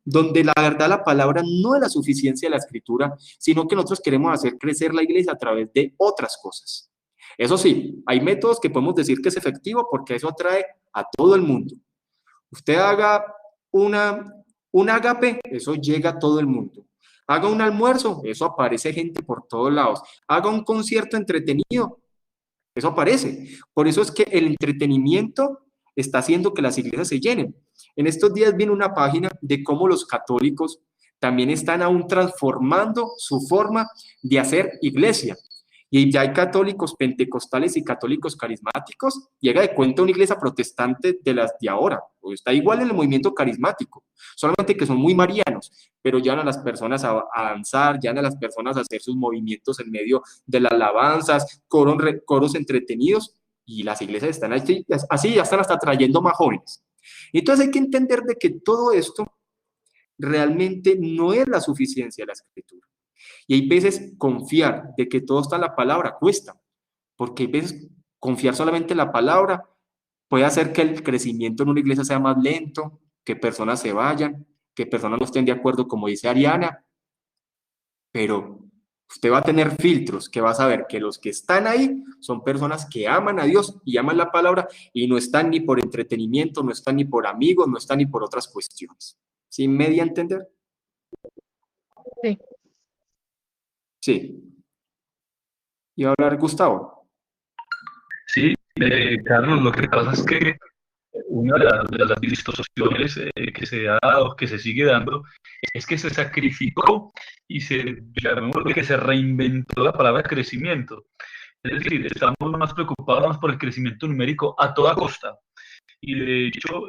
A: donde la verdad la palabra no es la suficiencia de la escritura, sino que nosotros queremos hacer crecer la iglesia a través de otras cosas. Eso sí, hay métodos que podemos decir que es efectivo porque eso atrae a todo el mundo. Usted haga un ágape, eso llega a todo el mundo. Haga un almuerzo, eso aparece gente por todos lados. Haga un concierto entretenido, eso aparece. Por eso es que el entretenimiento está haciendo que las iglesias se llenen. En estos días viene una página de cómo los católicos también están aún transformando su forma de hacer iglesia. Y ya hay católicos pentecostales y católicos carismáticos. Llega de cuenta una iglesia protestante de las de ahora. O está igual en el movimiento carismático, solamente que son muy marianos, pero llevan a las personas a danzar, llevan a las personas a hacer sus movimientos en medio de las alabanzas, coros entretenidos, y las iglesias están así ya están hasta trayendo más jóvenes. Entonces hay que entender de que todo esto realmente no es la suficiencia de la escritura. Y hay veces confiar de que todo está en la palabra cuesta, porque hay veces confiar solamente en la palabra puede hacer que el crecimiento en una iglesia sea más lento, que personas se vayan, que personas no estén de acuerdo, como dice Ariana, pero usted va a tener filtros que va a saber que los que están ahí son personas que aman a Dios y aman la palabra y no están ni por entretenimiento, no están ni por amigos, no están ni por otras cuestiones. ¿Sí me di a entender?
B: Sí.
A: Sí. ¿Iba a hablar Gustavo?
D: Sí, Carlos, lo que pasa es que una de las distorsiones que se ha dado, que se sigue dando, es que se sacrificó y llamémoslo que se reinventó la palabra crecimiento. Es decir, estamos más preocupados por el crecimiento numérico a toda costa. Y de hecho,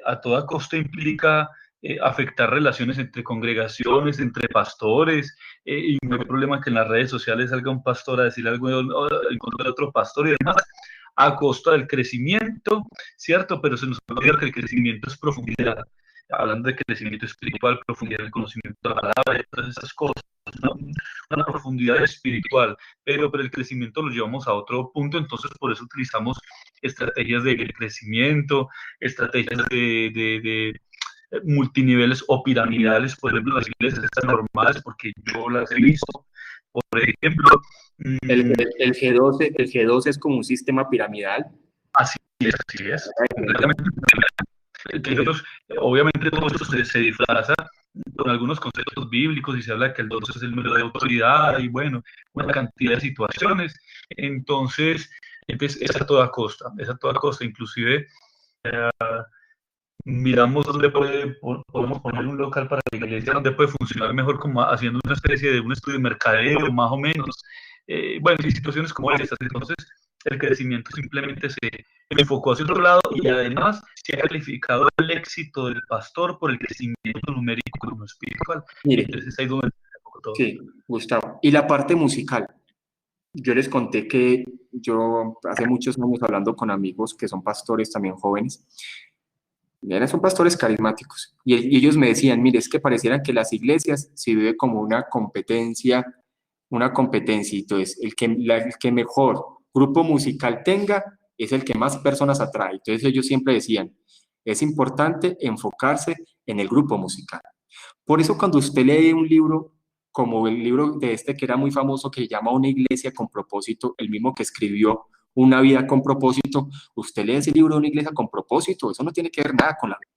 D: a toda costa implica afectar relaciones entre congregaciones, entre pastores, y no hay problema que en las redes sociales salga un pastor a decir algo en contra de otro pastor y demás, a costa del crecimiento, ¿cierto? Pero se nos olvida que el crecimiento es profundidad. Hablando de crecimiento espiritual, profundidad del conocimiento de la palabra, y todas esas cosas, una profundidad espiritual, pero el crecimiento lo llevamos a otro punto, entonces por eso utilizamos estrategias de crecimiento, estrategias de multiniveles o piramidales, por ejemplo, las iglesias están normales, porque yo las he visto, por ejemplo.
A: El G12 es como un sistema piramidal.
D: Así es. Entonces, obviamente todo esto se disfraza con algunos conceptos bíblicos y se habla que el 12 es el número de autoridad y bueno, una cantidad de situaciones. Entonces es a toda costa, inclusive miramos dónde podemos poner un local para la iglesia, donde puede funcionar mejor, como haciendo una especie de un estudio de mercadeo, más o menos. Bueno, y situaciones como estas. Entonces, el crecimiento simplemente se enfocó hacia otro lado y además se ha calificado el éxito del pastor por el crecimiento numérico y no espiritual.
A: Mire,
D: entonces ahí es donde todo.
A: Sí, Gustavo. Y la parte musical. Yo les conté que yo hace muchos años hablando con amigos que son pastores también jóvenes, son pastores carismáticos, y ellos me decían, mire, es que pareciera que las iglesias se vive como una competencia, y entonces el que mejor grupo musical tenga es el que más personas atrae. Entonces ellos siempre decían, es importante enfocarse en el grupo musical. Por eso cuando usted lee un libro como el libro de que era muy famoso, que se llama Una iglesia con propósito, el mismo que escribió Una vida con propósito, usted lee ese libro de Una iglesia con propósito, eso no tiene que ver nada con la vida.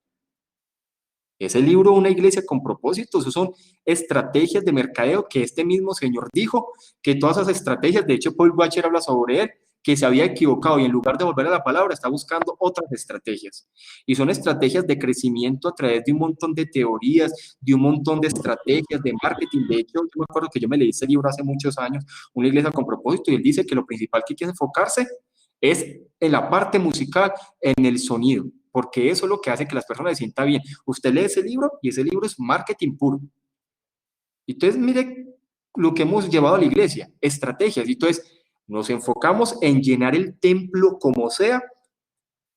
A: Ese libro, Una iglesia con propósito, eso son estrategias de mercadeo que este mismo señor dijo, que todas esas estrategias, de hecho Paul Washer habla sobre él, que se había equivocado y en lugar de volver a la palabra está buscando otras estrategias. Y son estrategias de crecimiento a través de un montón de teorías, de un montón de estrategias de marketing. De hecho, yo me acuerdo que yo me leí ese libro hace muchos años, Una iglesia con propósito, y él dice que lo principal que quiere enfocarse es en la parte musical, en el sonido, porque eso es lo que hace que las personas se sientan bien. Usted lee ese libro y ese libro es marketing puro. Entonces, mire lo que hemos llevado a la iglesia, estrategias. Entonces, nos enfocamos en llenar el templo como sea,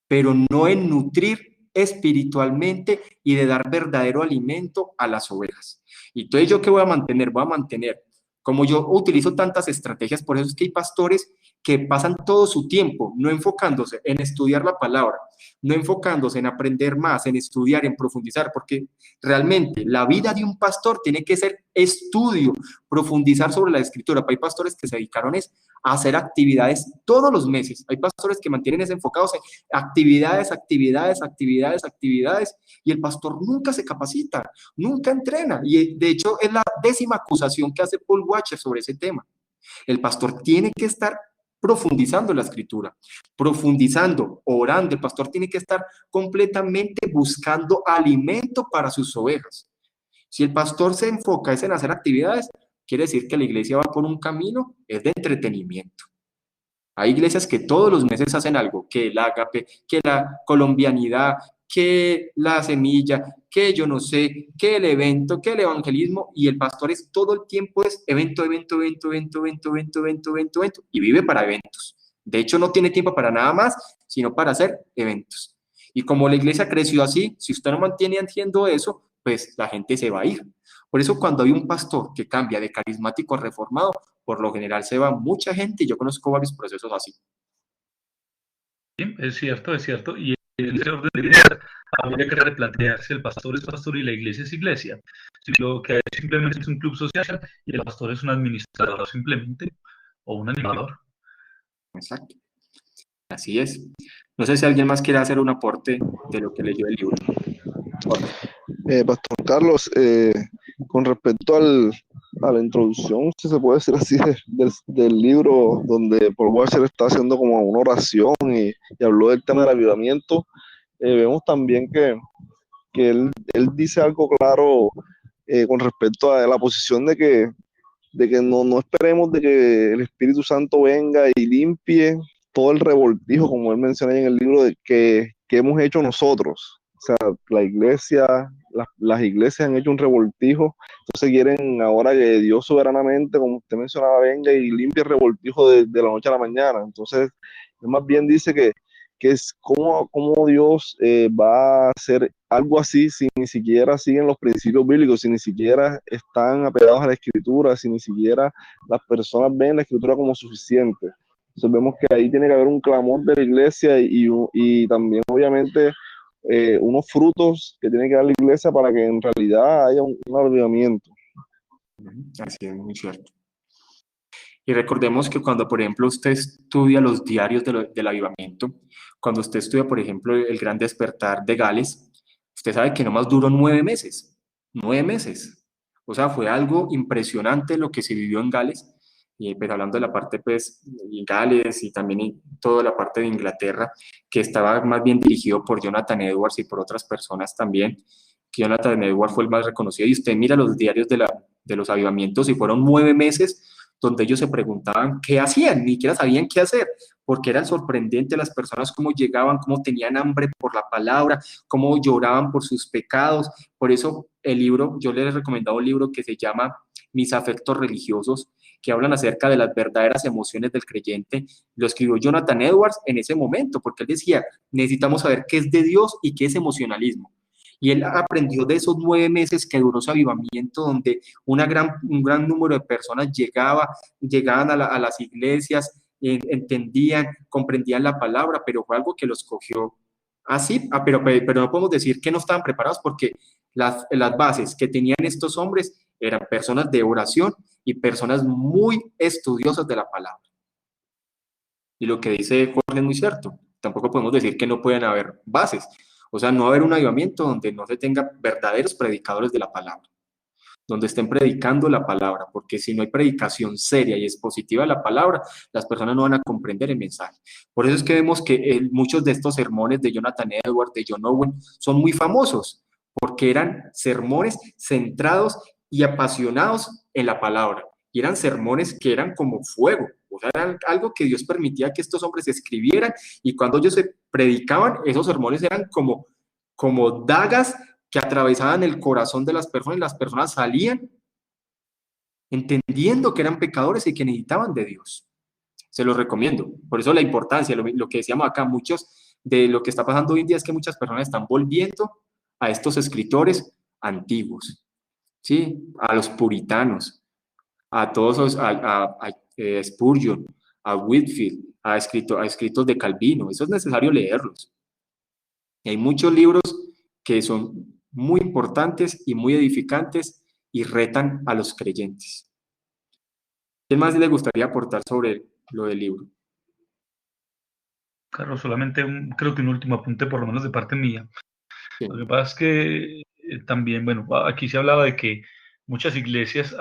A: pero no en nutrir espiritualmente y de dar verdadero alimento a las ovejas. Y entonces, ¿yo qué voy a mantener? Voy a mantener, como yo utilizo tantas estrategias, por eso es que hay pastores que pasan todo su tiempo no enfocándose en estudiar la palabra, no enfocándose en aprender más, en estudiar, en profundizar, porque realmente la vida de un pastor tiene que ser estudio, profundizar sobre la escritura. Hay pastores que se dedicaron a hacer actividades todos los meses. Hay pastores que mantienen enfocados en actividades, actividades, actividades, actividades, y el pastor nunca se capacita, nunca entrena. Y de hecho es la 10ª acusación que hace Paul Washer sobre ese tema. El pastor tiene que estar profundizando en la escritura, profundizando, orando. El pastor tiene que estar completamente buscando alimento para sus ovejas. Si el pastor se enfoca en hacer actividades, quiere decir que la iglesia va por un camino, es de entretenimiento. Hay iglesias que todos los meses hacen algo, que el ágape, que la colombianidad, que la semilla, que yo no sé, que el evento, que el evangelismo, y el pastor es todo el tiempo es evento, evento, evento, evento, evento, evento, evento, evento, evento, y vive para eventos. De hecho, no tiene tiempo para nada más, sino para hacer eventos. Y como la iglesia creció así, si usted no mantiene haciendo eso, pues la gente se va a ir. Por eso cuando hay un pastor que cambia de carismático a reformado, por lo general se va mucha gente y yo conozco varios procesos así.
D: Sí, es cierto. Y en ese orden de ideas habría que replantearse: el pastor es pastor y la iglesia es iglesia. Si lo que hay simplemente es un club social y el pastor es un administrador simplemente, o un animador.
A: Exacto. Así es. No sé si alguien más quiere hacer un aporte de lo que leyó el libro.
C: Pastor Carlos, con respecto a la introducción, si se puede decir así, del libro donde Paul Washer está haciendo como una oración y habló del tema del avivamiento, vemos también que él dice algo claro con respecto a la posición de que no esperemos de que el Espíritu Santo venga y limpie todo el revoltijo, como él menciona en el libro, de que hemos hecho nosotros. O sea, la iglesia, las iglesias han hecho un revoltijo, entonces quieren ahora que Dios soberanamente, como usted mencionaba, venga y limpie el revoltijo de la noche a la mañana. Entonces, él más bien dice que es cómo Dios va a hacer algo así si ni siquiera siguen los principios bíblicos, si ni siquiera están apegados a la escritura, si ni siquiera las personas ven la escritura como suficiente. Entonces vemos que ahí tiene que haber un clamor de la iglesia y también obviamente unos frutos que tiene que dar la iglesia para que en realidad haya un avivamiento.
A: Así es, muy cierto. Y recordemos que cuando, por ejemplo, usted estudia los diarios del avivamiento, cuando usted estudia, por ejemplo, el Gran Despertar de Gales, usted sabe que nomás duró 9 meses. 9 meses. O sea, fue algo impresionante lo que se vivió en Gales. Y pues hablando de la parte, pues, de Gales y también toda la parte de Inglaterra, que estaba más bien dirigido por Jonathan Edwards y por otras personas también. Que Jonathan Edwards fue el más reconocido. Y usted mira los diarios de los avivamientos y fueron 9 meses donde ellos se preguntaban qué hacían, ni siquiera sabían qué hacer, porque eran sorprendentes las personas cómo llegaban, cómo tenían hambre por la palabra, cómo lloraban por sus pecados. Por eso el libro, yo les he recomendado un libro que se llama Mis afectos religiosos, que hablan acerca de las verdaderas emociones del creyente. Lo escribió Jonathan Edwards en ese momento, porque él decía, necesitamos saber qué es de Dios y qué es emocionalismo. Y él aprendió de esos 9 meses que duró su avivamiento, donde un gran número de personas llegaban a las iglesias, entendían, comprendían la palabra, pero fue algo que los cogió así. Pero no podemos decir que no estaban preparados, porque las bases que tenían estos hombres eran personas de oración y personas muy estudiosas de la palabra. Y lo que dice Jorge es muy cierto. Tampoco podemos decir que no pueden haber bases. O sea, no haber un avivamiento donde no se tenga verdaderos predicadores de la palabra. donde estén predicando la palabra, porque si no hay predicación seria y expositiva de la palabra, las personas no van a comprender el mensaje. Por eso es que vemos que muchos de estos sermones de Jonathan Edwards, de John Owen, son muy famosos, porque eran sermones centrados y apasionados en la palabra, y eran sermones que eran como fuego, o sea, eran algo que Dios permitía que estos hombres escribieran, y cuando ellos se predicaban, esos sermones eran como dagas que atravesaban el corazón de las personas, y las personas salían entendiendo que eran pecadores y que necesitaban de Dios. Se los recomiendo. Por eso la importancia, lo que decíamos acá, muchos de lo que está pasando hoy en día es que muchas personas están volviendo a estos escritores antiguos, ¿sí? A los puritanos, a todos a Spurgeon, a Whitefield, a escritos de Calvino. Eso es necesario leerlos. Y hay muchos libros que son muy importantes y muy edificantes y retan a los creyentes. ¿Qué más le gustaría aportar sobre lo del libro?
D: Carlos, solamente creo que un último apunte, por lo menos de parte mía.
A: Sí.
D: Lo que pasa es que también, bueno, aquí se hablaba de que muchas iglesias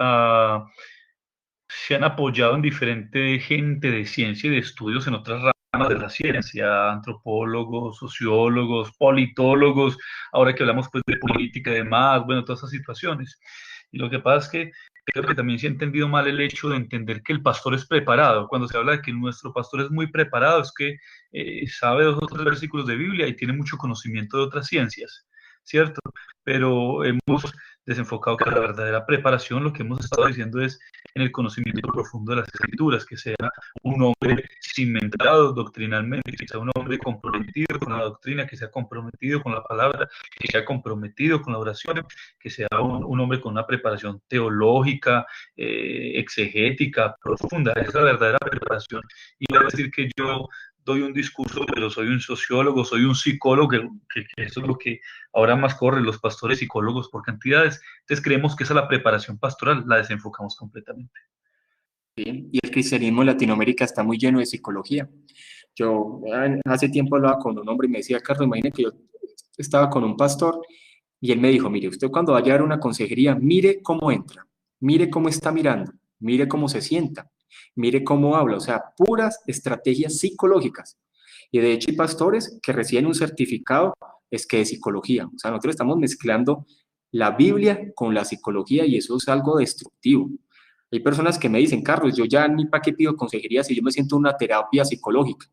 D: se han apoyado en diferente gente de ciencia y de estudios en otras ramas de la ciencia, antropólogos, sociólogos, politólogos, ahora que hablamos pues de política y demás, bueno, todas esas situaciones. Y lo que pasa es que creo que también se ha entendido mal el hecho de entender que el pastor es preparado. Cuando se habla de que nuestro pastor es muy preparado, es que sabe 2 o 3 versículos de Biblia y tiene mucho conocimiento de otras ciencias, ¿cierto? Pero hemos desenfocado que la verdadera preparación, lo que hemos estado diciendo es en el conocimiento profundo de las Escrituras, que sea un hombre cimentado doctrinalmente, que sea un hombre comprometido con la doctrina, que sea comprometido con la palabra, que sea comprometido con la oración, que sea un hombre con una preparación teológica, exegética, profunda. Esa es la verdadera preparación. Y no decir que yo doy un discurso, pero soy un sociólogo, soy un psicólogo, que eso es lo que ahora más corren los pastores psicólogos por cantidades. Entonces creemos que esa es la preparación pastoral, la desenfocamos completamente.
A: ¿Sí? Y el cristianismo en Latinoamérica está muy lleno de psicología. Yo hace tiempo hablaba con un hombre y me decía, Carlos, imagínate que yo estaba con un pastor y él me dijo, mire, usted cuando vaya a dar una consejería, mire cómo entra, mire cómo está mirando, mire cómo se sienta, mire cómo habla, o sea, puras estrategias psicológicas. Y de hecho hay pastores que reciben un certificado es que de psicología. O sea, nosotros estamos mezclando la Biblia con la psicología y eso es algo destructivo. Hay personas que me dicen, Carlos, yo ya ni para qué pido consejería si yo me siento en una terapia psicológica.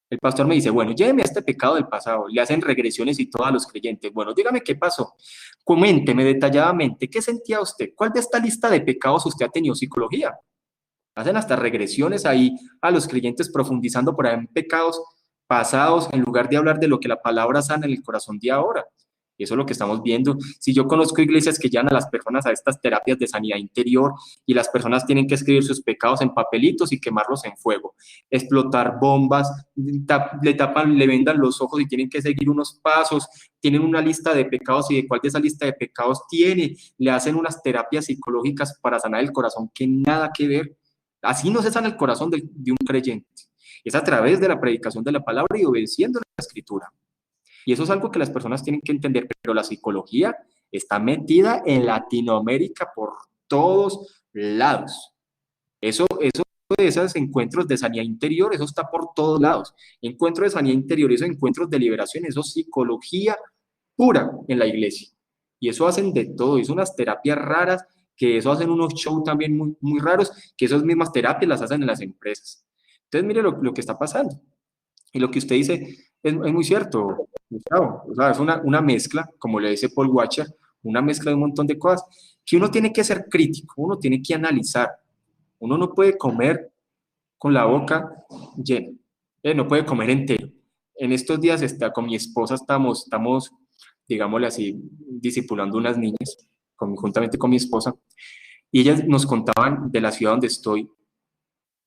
A: El pastor me dice, bueno, lléveme a este pecado del pasado, le hacen regresiones y todo a los creyentes. Bueno, dígame qué pasó, coménteme detalladamente, ¿qué sentía usted? ¿Cuál de esta lista de pecados usted ha tenido psicología? Hacen hasta regresiones ahí a los creyentes profundizando por ahí en pecados pasados en lugar de hablar de lo que la palabra sana en el corazón de ahora. Y eso es lo que estamos viendo. Si yo conozco iglesias que llevan a las personas a estas terapias de sanidad interior y las personas tienen que escribir sus pecados en papelitos y quemarlos en fuego, explotar bombas, le vendan los ojos y tienen que seguir unos pasos, tienen una lista de pecados y de cuál de esa lista de pecados tiene, le hacen unas terapias psicológicas para sanar el corazón que nada que ver. Así no se sana el corazón de un creyente. Es a través de la predicación de la palabra y obedeciendo la escritura. Y eso es algo que las personas tienen que entender, pero la psicología está metida en Latinoamérica por todos lados. Eso de esos encuentros de sanidad interior, eso está por todos lados. Encuentros de sanidad interior, esos encuentros de liberación, eso es psicología pura en la iglesia. Y eso hacen de todo, es unas terapias raras, que eso hacen unos shows también muy, muy raros, que esas mismas terapias las hacen en las empresas. Entonces, mire lo que está pasando. Y lo que usted dice es muy cierto, Gustavo. O sea, es una mezcla, como le dice Paul Washer, una mezcla de un montón de cosas, que uno tiene que ser crítico, uno tiene que analizar. Uno no puede comer con la boca llena, no puede comer entero. En estos días con mi esposa estamos, digámosle así, discipulando unas niñas, conjuntamente con mi esposa, y ellas nos contaban de la ciudad donde estoy,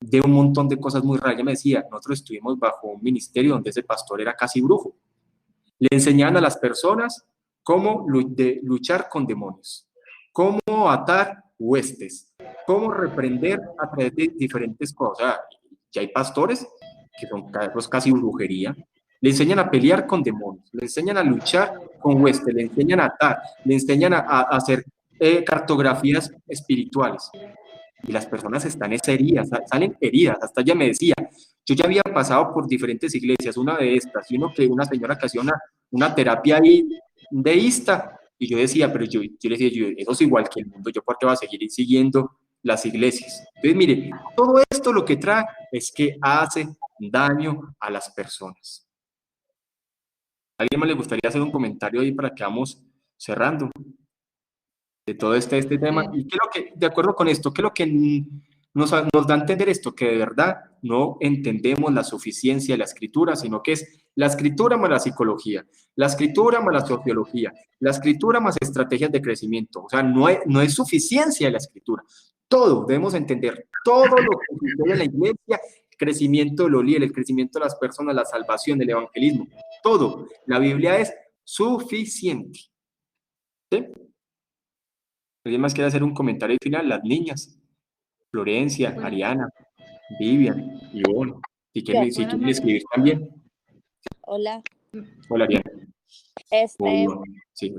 A: de un montón de cosas muy raras. Ella me decía, nosotros estuvimos bajo un ministerio donde ese pastor era casi brujo. Le enseñaban a las personas cómo luchar con demonios, cómo atar huestes, cómo reprender a través de diferentes cosas. O sea, ya hay pastores que son casi brujería. Le enseñan a pelear con demonios, le enseñan a luchar con huestes, le enseñan a atar, le enseñan a hacer cartografías espirituales. Y las personas están heridas, salen heridas. Hasta ella me decía, yo ya había pasado por diferentes iglesias, una de estas, y una señora que hacía una terapia ahí deísta, y yo decía, pero yo le decía, eso es igual que el mundo, ¿yo por qué voy a seguir siguiendo las iglesias? Entonces, mire, todo esto lo que trae es que hace daño a las personas. ¿A alguien más le gustaría hacer un comentario ahí para que vamos cerrando de todo este tema? Y qué es lo que, de acuerdo con esto, ¿qué es lo que nos da a entender esto? Que de verdad no entendemos la suficiencia de la escritura, sino que es la escritura más la psicología, la escritura más la sociología, la escritura más estrategias de crecimiento. O sea, no es suficiencia de la escritura. Todo, debemos entender todo lo que sucede en la iglesia, el crecimiento de los líderes, el crecimiento de las personas, la salvación, el evangelismo, todo. La Biblia es suficiente. ¿Sí? ¿Alguien más quiere hacer un comentario final? Las niñas, Florencia, Ariana, Vivian, Ivonne, si quieren escribir también.
E: Hola.
A: Hola, Ariana. Sí,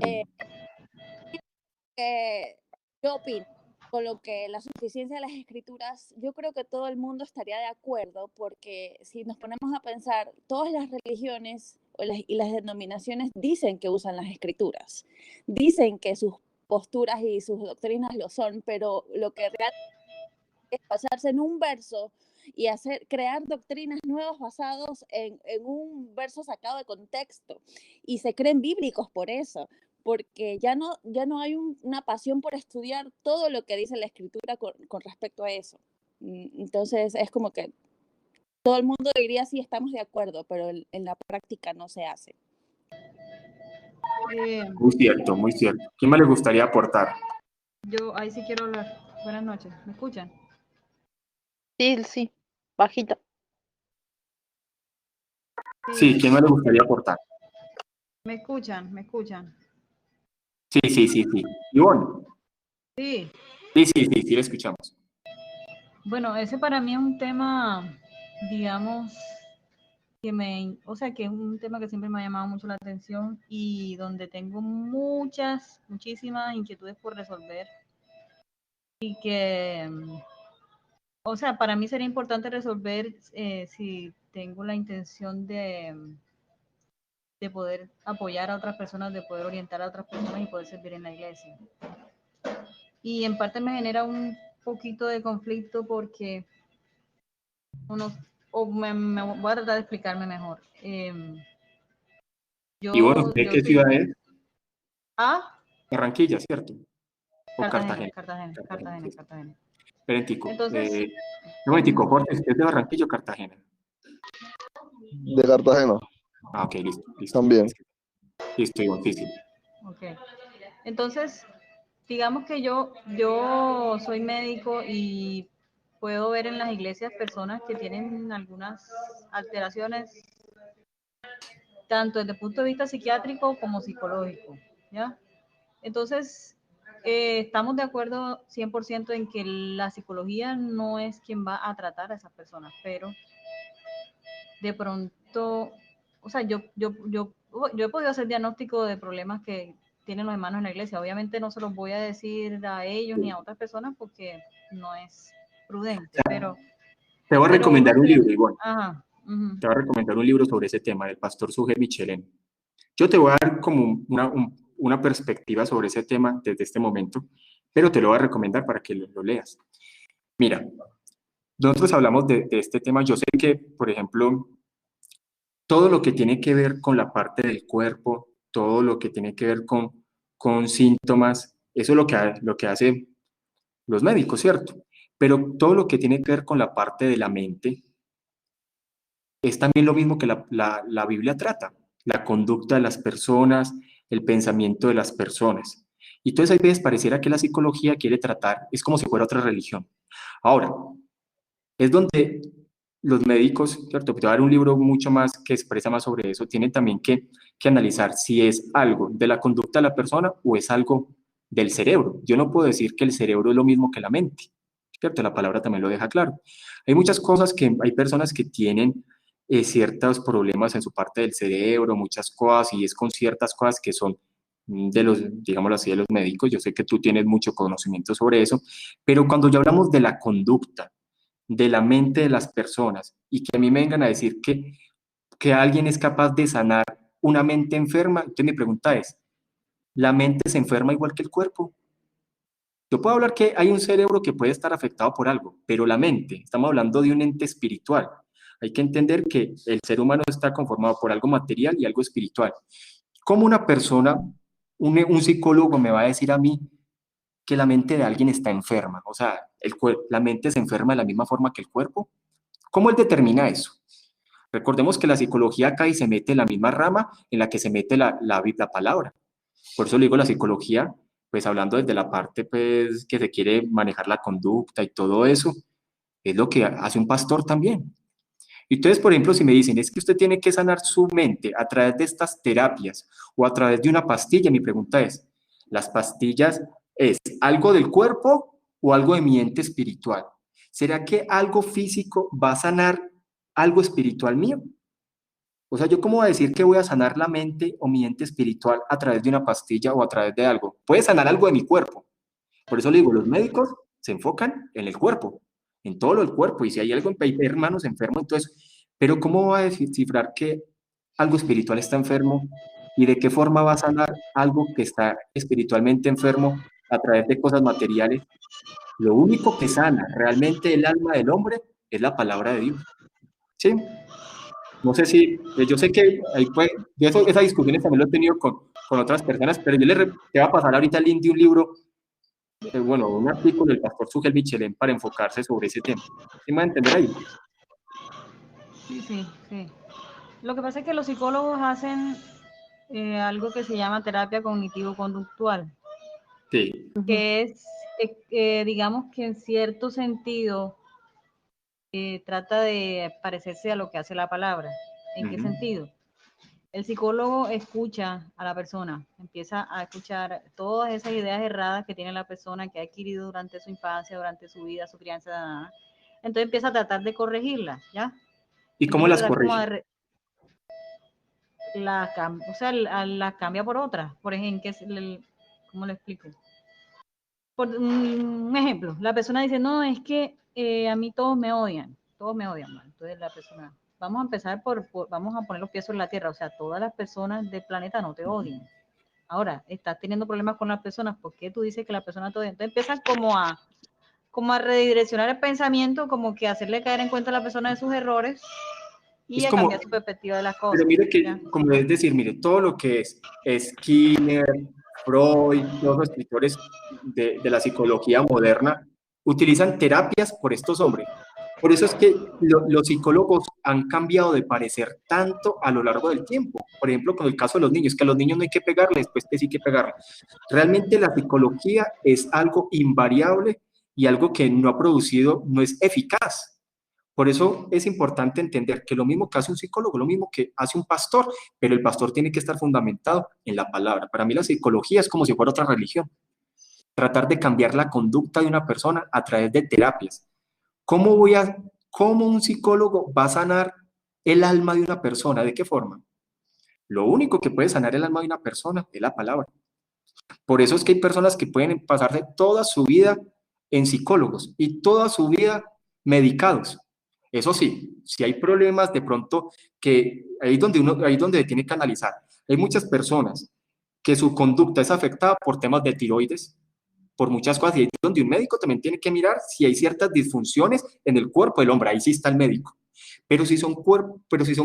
E: Yo opino con lo que la suficiencia de las escrituras, yo creo que todo el mundo estaría de acuerdo, porque si nos ponemos a pensar, todas las religiones y las denominaciones dicen que usan las escrituras, dicen que sus posturas y sus doctrinas lo son, pero lo que realmente es basarse en un verso y crear doctrinas nuevas basados en un verso sacado de contexto, y se creen bíblicos por eso, porque ya no hay una pasión por estudiar todo lo que dice la escritura con respecto a eso. Entonces es como que todo el mundo diría sí, estamos de acuerdo, pero en la práctica no se hace.
A: Muy cierto, muy cierto. ¿Quién más le gustaría aportar?
F: Yo ahí sí quiero hablar. Buenas noches, ¿me escuchan?
B: Sí, bajito.
A: Sí, ¿quién más le gustaría aportar?
F: ¿Me escuchan? ¿Me escuchan?
A: Sí. Ivonne.
F: Sí.
A: Sí, le escuchamos.
F: Bueno, ese para mí es un tema, digamos, que es un tema que siempre me ha llamado mucho la atención y donde tengo muchísimas inquietudes por resolver. Y que, o sea, para mí sería importante resolver si tengo la intención de poder apoyar a otras personas, de poder orientar a otras personas y poder servir en la iglesia. Y en parte me genera un poquito de conflicto porque me voy a tratar de explicarme mejor.
A: ¿Y bueno, de qué ciudad es? Barranquilla, ¿cierto? ¿O
F: Cartagena?
A: Cartagena. Espérentico.
F: Entonces,
A: Jorge, ¿usted es de Barranquilla o Cartagena?
C: De Cartagena.
A: Ah, ok, listo.
C: También.
A: Listo, Ivonne, sí.
F: Ok. Entonces, digamos que yo soy médico y puedo ver en las iglesias personas que tienen algunas alteraciones, tanto desde el punto de vista psiquiátrico como psicológico, ¿ya? Entonces, estamos de acuerdo 100% en que la psicología no es quien va a tratar a esas personas, pero de pronto, o sea, yo he podido hacer diagnóstico de problemas que tienen los hermanos en la iglesia. Obviamente no se los voy a decir a ellos ni a otras personas porque no es prudente, pero...
A: Te voy a recomendar un libro, Ivonne.
F: Ajá. Uh-huh.
A: Te voy a recomendar un libro sobre ese tema, del pastor Suje Michelén. Yo te voy a dar como una perspectiva sobre ese tema desde este momento, pero te lo voy a recomendar para que lo leas. Mira, nosotros hablamos de este tema. Yo sé que, por ejemplo, todo lo que tiene que ver con la parte del cuerpo, todo lo que tiene que ver con síntomas, eso es lo que hacen los médicos, ¿cierto? Pero todo lo que tiene que ver con la parte de la mente es también lo mismo que la Biblia trata, la conducta de las personas, el pensamiento de las personas. Y entonces hay veces pareciera que la psicología quiere tratar, es como si fuera otra religión. Ahora, es donde los médicos, ¿cierto? Te voy a dar un libro mucho más que expresa más sobre eso, tienen también que analizar si es algo de la conducta de la persona o es algo del cerebro. Yo no puedo decir que el cerebro es lo mismo que la mente, ¿cierto? La palabra también lo deja claro. Hay muchas cosas hay personas que tienen ciertos problemas en su parte del cerebro, muchas cosas, y es con ciertas cosas que son de los, digámoslo así, de los médicos. Yo sé que tú tienes mucho conocimiento sobre eso, pero cuando ya hablamos de la conducta, de la mente de las personas, y que a mí me vengan a decir que alguien es capaz de sanar una mente enferma, entonces mi pregunta es, ¿la mente se enferma igual que el cuerpo? Yo puedo hablar que hay un cerebro que puede estar afectado por algo, pero la mente, estamos hablando de un ente espiritual. Hay que entender que el ser humano está conformado por algo material y algo espiritual. ¿Cómo una persona, un psicólogo me va a decir a mí que la mente de alguien está enferma? O sea, la mente se enferma de la misma forma que el cuerpo. ¿Cómo él determina eso? Recordemos que la psicología acá y se mete en la misma rama en la que se mete la palabra. Por eso le digo la psicología, pues hablando desde la parte pues, que se quiere manejar la conducta y todo eso, es lo que hace un pastor también. Y entonces, por ejemplo, si me dicen, es que usted tiene que sanar su mente a través de estas terapias o a través de una pastilla, mi pregunta es, ¿las pastillas es algo del cuerpo o algo de mi ente espiritual? ¿Será que algo físico va a sanar algo espiritual mío? O sea, ¿yo cómo voy a decir que voy a sanar la mente o mi ente espiritual a través de una pastilla o a través de algo? Puede sanar algo de mi cuerpo. Por eso le digo, los médicos se enfocan en el cuerpo, en todo lo del cuerpo, y si hay algo, hay hermanos enfermos, entonces, pero ¿cómo va a descifrar que algo espiritual está enfermo y de qué forma va a sanar algo que está espiritualmente enfermo a través de cosas materiales? Lo único que sana realmente el alma del hombre es la palabra de Dios. ¿Sí? No sé si, yo sé que ahí puede, esas discusiones también lo he tenido con otras personas, pero te va a pasar ahorita el link de un libro, bueno, un artículo del pastor Sugel Michelén para enfocarse sobre ese tema. ¿Sí me va a entender ahí?
F: Sí, sí, sí. Lo que pasa es que los psicólogos hacen algo que se llama terapia cognitivo-conductual,
A: Sí.
F: que es, digamos que en cierto sentido, trata de parecerse a lo que hace la palabra. ¿En qué sentido? El psicólogo escucha a la persona, empieza a escuchar todas esas ideas erradas que tiene la persona, que ha adquirido durante su infancia, durante su vida, su crianza, entonces empieza a tratar de corregirlas, ¿ya?
A: ¿Y cómo las corrige?
F: O sea, las cambia por otras. Por ejemplo, ¿cómo le explico? Por un ejemplo, la persona dice, no, es que a mí todos me odian, ¿no? Entonces la persona, vamos a empezar vamos a poner los pies sobre la tierra, o sea, todas las personas del planeta no te odian. Ahora, estás teniendo problemas con las personas, ¿por qué tú dices que la persona te odia? Entonces empiezan como a redireccionar el pensamiento, como que hacerle caer en cuenta a la persona de sus errores y
A: Es
F: a
A: como,
F: cambiar su perspectiva de las cosas.
A: pero mire que,
F: ¿ya?
A: como es decir, mire, todo lo que es Skinner, Freud, todos los escritores de la psicología moderna, utilizan terapias por estos hombres. Por eso es que los psicólogos han cambiado de parecer tanto a lo largo del tiempo. Por ejemplo, con el caso de los niños, que a los niños no hay que pegarles, después que sí hay que pegarles. Realmente la psicología es algo invariable y algo que no ha producido, no es eficaz. Por eso es importante entender que lo mismo que hace un psicólogo, lo mismo que hace un pastor, pero el pastor tiene que estar fundamentado en la palabra. Para mí la psicología es como si fuera otra religión. Tratar de cambiar la conducta de una persona a través de terapias. ¿Cómo un psicólogo va a sanar el alma de una persona? ¿De qué forma? Lo único que puede sanar el alma de una persona es la palabra. Por eso es que hay personas que pueden pasarse toda su vida en psicólogos y toda su vida medicados. Eso sí, si hay problemas de pronto que ahí donde tiene que analizar. Hay muchas personas que su conducta es afectada por temas de tiroides, por muchas cosas, y ahí es donde un médico también tiene que mirar si hay ciertas disfunciones en el cuerpo del hombre, ahí sí está el médico. Pero si son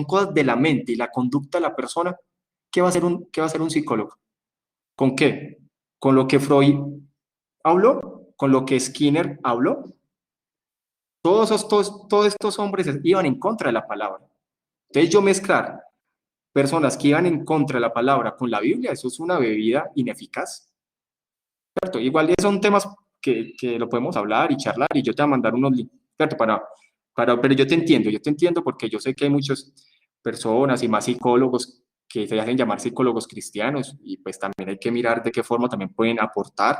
A: cosas de la mente y la conducta de la persona, ¿qué va a hacer un psicólogo? ¿Con qué? ¿Con lo que Freud habló? ¿Con lo que Skinner habló? Todos estos hombres iban en contra de la palabra. Entonces yo mezclar personas que iban en contra de la palabra con la Biblia, eso es una bebida ineficaz. ¿Cierto? Igual son temas que lo podemos hablar y charlar y yo te voy a mandar unos links, ¿cierto? Pero yo te entiendo porque yo sé que hay muchas personas y más psicólogos que se hacen llamar psicólogos cristianos y pues también hay que mirar de qué forma también pueden aportar,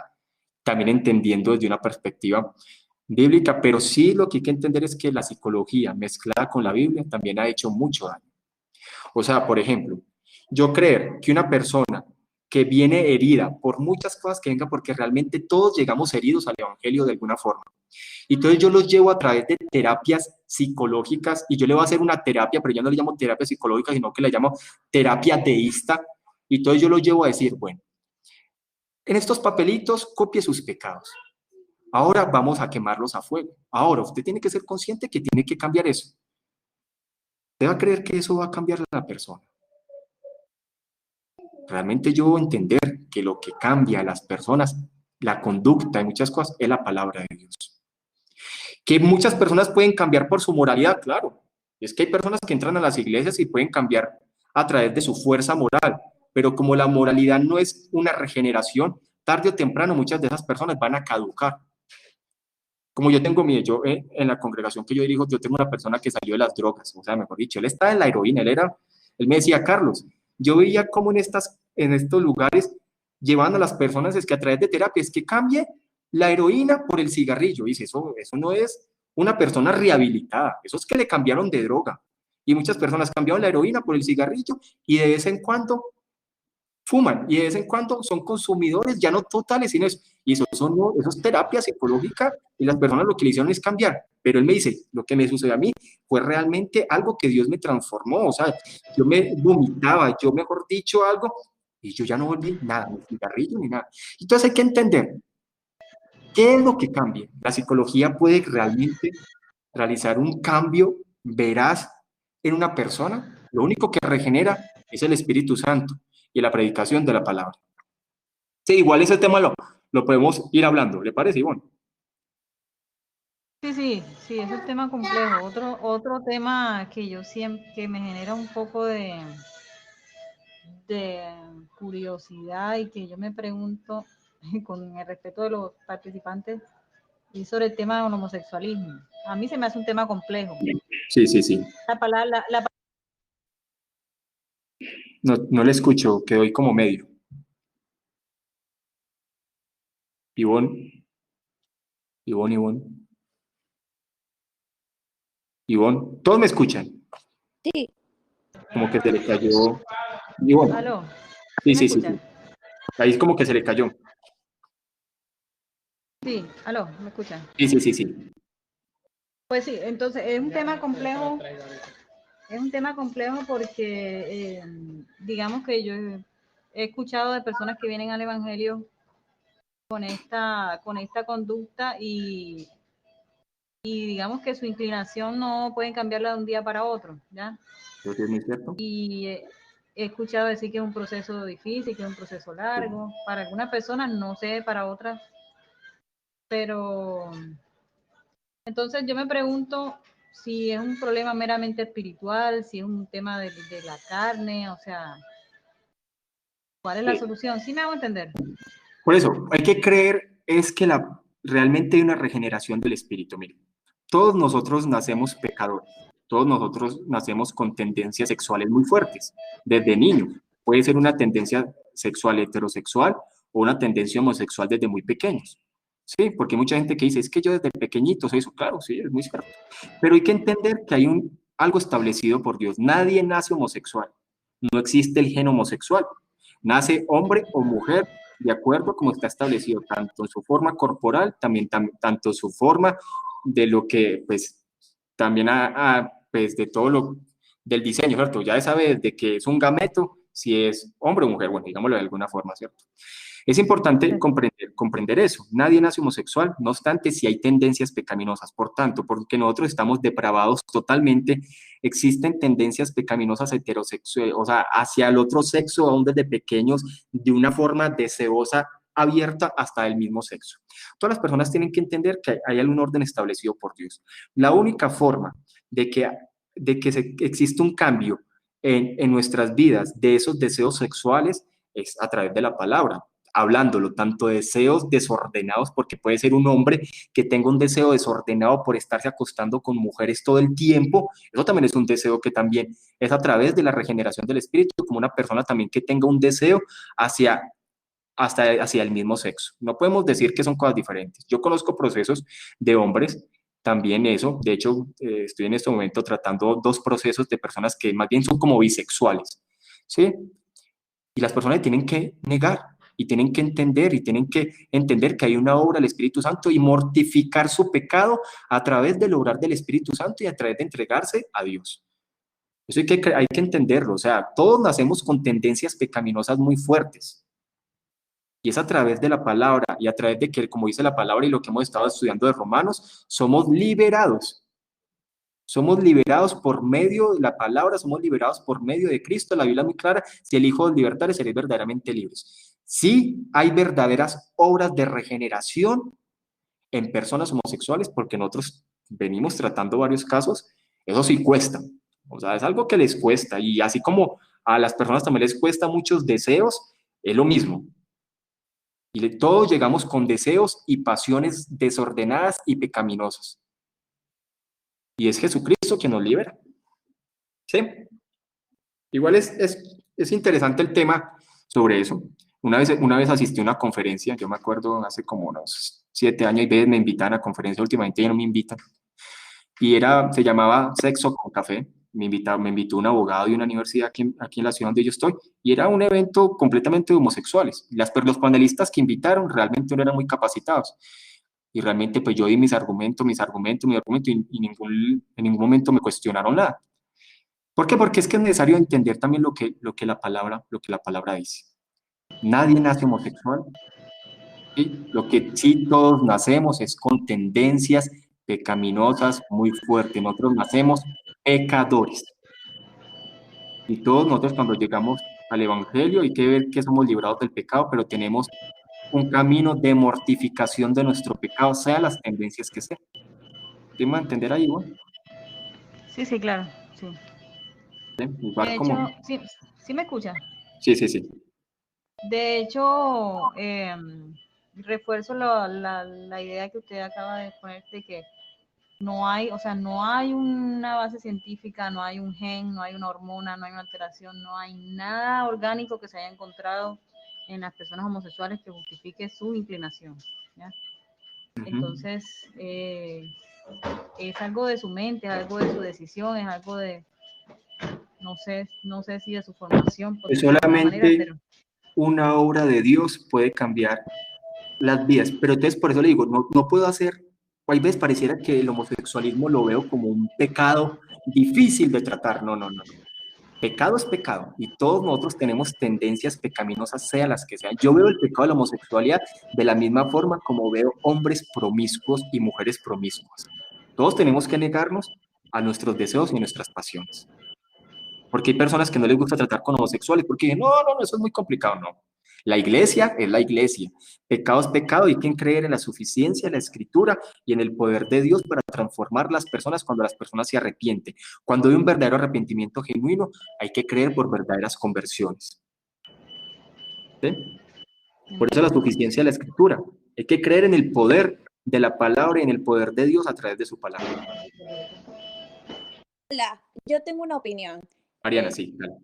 A: también entendiendo desde una perspectiva bíblica, pero sí lo que hay que entender es que la psicología mezclada con la Biblia también ha hecho mucho daño. O sea, por ejemplo, yo creer que una persona que viene herida por muchas cosas que vengan, porque realmente todos llegamos heridos al evangelio de alguna forma. Y entonces yo los llevo a través de terapias psicológicas, y yo le voy a hacer una terapia, pero yo no le llamo terapia psicológica, sino que le llamo terapia deísta. Y entonces yo los llevo a decir, bueno, en estos papelitos copie sus pecados. Ahora vamos a quemarlos a fuego. Ahora usted tiene que ser consciente que tiene que cambiar eso. Usted va a creer que eso va a cambiar a la persona. Realmente yo voy a entender que lo que cambia a las personas, la conducta y muchas cosas, es la palabra de Dios. Que muchas personas pueden cambiar por su moralidad, claro. Es que hay personas que entran a las iglesias y pueden cambiar a través de su fuerza moral, pero como la moralidad no es una regeneración, tarde o temprano muchas de esas personas van a caducar. Como yo tengo yo en la congregación que yo dirijo, yo tengo una persona que salió de las drogas, o sea, mejor dicho, él estaba en la heroína, él me decía, Carlos, yo veía cómo en estos lugares llevan a las personas, es que a través de terapia, es que cambie la heroína por el cigarrillo. Y dice, eso no es una persona rehabilitada, eso es que le cambiaron de droga. Y muchas personas cambiaron la heroína por el cigarrillo y de vez en cuando fuman, y de vez en cuando son consumidores ya no totales, sino eso. Y eso es terapia psicológica, y las personas lo que le hicieron es cambiar. Pero él me dice, lo que me sucedió a mí fue realmente algo que Dios me transformó. O sea, yo me vomitaba, yo mejor dicho algo, y yo ya no volví nada, ni cigarrillo ni nada. Entonces hay que entender qué es lo que cambia. La psicología puede realmente realizar un cambio veraz en una persona. Lo único que regenera es el Espíritu Santo y la predicación de la palabra. Sí, igual ese tema lo podemos ir hablando, ¿le parece, Ivonne?
F: Sí, es un tema complejo. Otro tema que yo siempre, que me genera un poco de curiosidad y que yo me pregunto, con el respeto de los participantes, y sobre el tema del homosexualismo. A mí se me hace un tema complejo.
A: Sí. No le escucho, quedó ahí como medio. Ivonne. ¿Todos me escuchan?
E: Sí.
A: Como que se le cayó. Ivonne.
F: ¿Aló?
A: Sí. Ahí es como que se le cayó.
F: Sí, aló, ¿me escuchan?
A: Sí.
F: Pues sí, entonces es un tema complejo. Es un tema complejo porque digamos que yo he escuchado de personas que vienen al evangelio con esta conducta y digamos que su inclinación no pueden cambiarla de un día para otro, ¿ya?
A: Creo que es muy cierto.
F: Y he escuchado decir que es un proceso difícil, que es un proceso largo, para algunas personas, no sé, para otras, pero entonces yo me pregunto si es un problema meramente espiritual, si es un tema de la carne, o sea, ¿cuál es la solución? ¿Sí me hago entender?
A: Por eso, hay que creer es que realmente hay una regeneración del espíritu. Mire, todos nosotros nacemos pecadores, todos nosotros nacemos con tendencias sexuales muy fuertes, desde niños. Puede ser una tendencia sexual heterosexual o una tendencia homosexual desde muy pequeños. Sí, porque hay mucha gente que dice, es que yo desde pequeñito soy eso. Claro, sí, es muy cierto. Pero hay que entender que hay algo establecido por Dios. Nadie nace homosexual. No existe el gen homosexual. Nace hombre o mujer de acuerdo como está establecido, tanto en su forma corporal, también tanto su forma de lo que, pues, también pues, de todo lo del diseño, ¿cierto? Ya sabe de que es un gameto, si es hombre o mujer, bueno, digámoslo de alguna forma, ¿cierto? Es importante comprender eso. Nadie nace homosexual, no obstante, si hay tendencias pecaminosas. Por tanto, porque nosotros estamos depravados totalmente, existen tendencias pecaminosas heterosexuales, o sea, hacia el otro sexo, aún desde pequeños, de una forma deseosa, abierta hasta el mismo sexo. Todas las personas tienen que entender que hay algún orden establecido por Dios. La única forma de que exista un cambio en nuestras vidas de esos deseos sexuales es a través de la palabra, hablándolo, tanto deseos desordenados, porque puede ser un hombre que tenga un deseo desordenado por estarse acostando con mujeres todo el tiempo, eso también es un deseo que también es a través de la regeneración del espíritu, como una persona también que tenga un deseo hacia el mismo sexo. No podemos decir que son cosas diferentes. Yo conozco procesos de hombres, también eso, de hecho, estoy en este momento tratando 2 procesos de personas que más bien son como bisexuales, ¿sí? Y las personas tienen que negar y tienen que entender que hay una obra del Espíritu Santo y mortificar su pecado a través del obrar del Espíritu Santo y a través de entregarse a Dios. Eso hay que entenderlo. O sea, todos nacemos con tendencias pecaminosas muy fuertes. Y es a través de la palabra y a través de que, como dice la palabra y lo que hemos estado estudiando de Romanos, somos liberados. Somos liberados por medio de la palabra, somos liberados por medio de Cristo. La Biblia es muy clara: si el Hijo os libertare, seréis verdaderamente libres. Sí hay verdaderas obras de regeneración en personas homosexuales, porque nosotros venimos tratando varios casos. Eso sí cuesta. O sea, es algo que les cuesta. Y así como a las personas también les cuesta muchos deseos, es lo mismo. Y todos llegamos con deseos y pasiones desordenadas y pecaminosas. Y es Jesucristo quien nos libera. ¿Sí? Igual es interesante el tema sobre eso. Una vez asistí a una conferencia, yo me acuerdo hace como unos 7 años, y veces me invitan a conferencias, últimamente ya no me invitan. Y se llamaba Sexo con Café. Me invitó un abogado de una universidad aquí en la ciudad donde yo estoy, y era un evento completamente de homosexuales. Los panelistas que invitaron realmente no eran muy capacitados. Y realmente pues yo di mis argumentos, y en ningún momento me cuestionaron nada. ¿Por qué? Porque es que es necesario entender también lo que la palabra dice. Nadie nace homosexual. ¿Sí? Lo que sí todos nacemos es con tendencias pecaminosas muy fuertes. Nosotros nacemos pecadores. Y todos nosotros cuando llegamos al Evangelio hay que ver que somos librados del pecado, pero tenemos un camino de mortificación de nuestro pecado, sea las tendencias que sean. ¿Sí me va a entender ahí, bueno?
F: Sí, sí, claro, sí.
A: ¿Sí? Igual
F: De
A: como...
F: hecho, sí, sí me escucha.
A: Sí, sí, sí.
F: De hecho, refuerzo la idea que usted acaba de poner de que no hay, o sea, no hay una base científica, no hay un gen, no hay una hormona, no hay una alteración, no hay nada orgánico que se haya encontrado en las personas homosexuales que justifique su inclinación, ¿ya? Entonces, es algo de su mente, es algo de su decisión, es algo de, no sé si de su formación, por
A: Pues
F: decirlo de alguna manera,
A: solamente
F: pero
A: una obra de Dios puede cambiar las vidas. Pero entonces por eso le digo, no puedo hacer, o hay veces pareciera que el homosexualismo lo veo como un pecado difícil de tratar. No, no, no, no. Pecado es pecado y todos nosotros tenemos tendencias pecaminosas, sean las que sean. Yo veo el pecado de la homosexualidad de la misma forma como veo hombres promiscuos y mujeres promiscuas. Todos tenemos que negarnos a nuestros deseos y nuestras pasiones. Porque hay personas que no les gusta tratar con homosexuales porque dicen, no, no, no, eso es muy complicado. No. La iglesia es la iglesia. Pecado es pecado y hay que creer en la suficiencia de la Escritura y en el poder de Dios para transformar las personas cuando las personas se arrepienten. Cuando hay un verdadero arrepentimiento genuino, hay que creer por verdaderas conversiones. ¿Sí? Por eso la suficiencia de la Escritura. Hay que creer en el poder de la palabra y en el poder de Dios a través de su palabra.
E: Hola, yo tengo una opinión.
A: Mariana, sí, dale.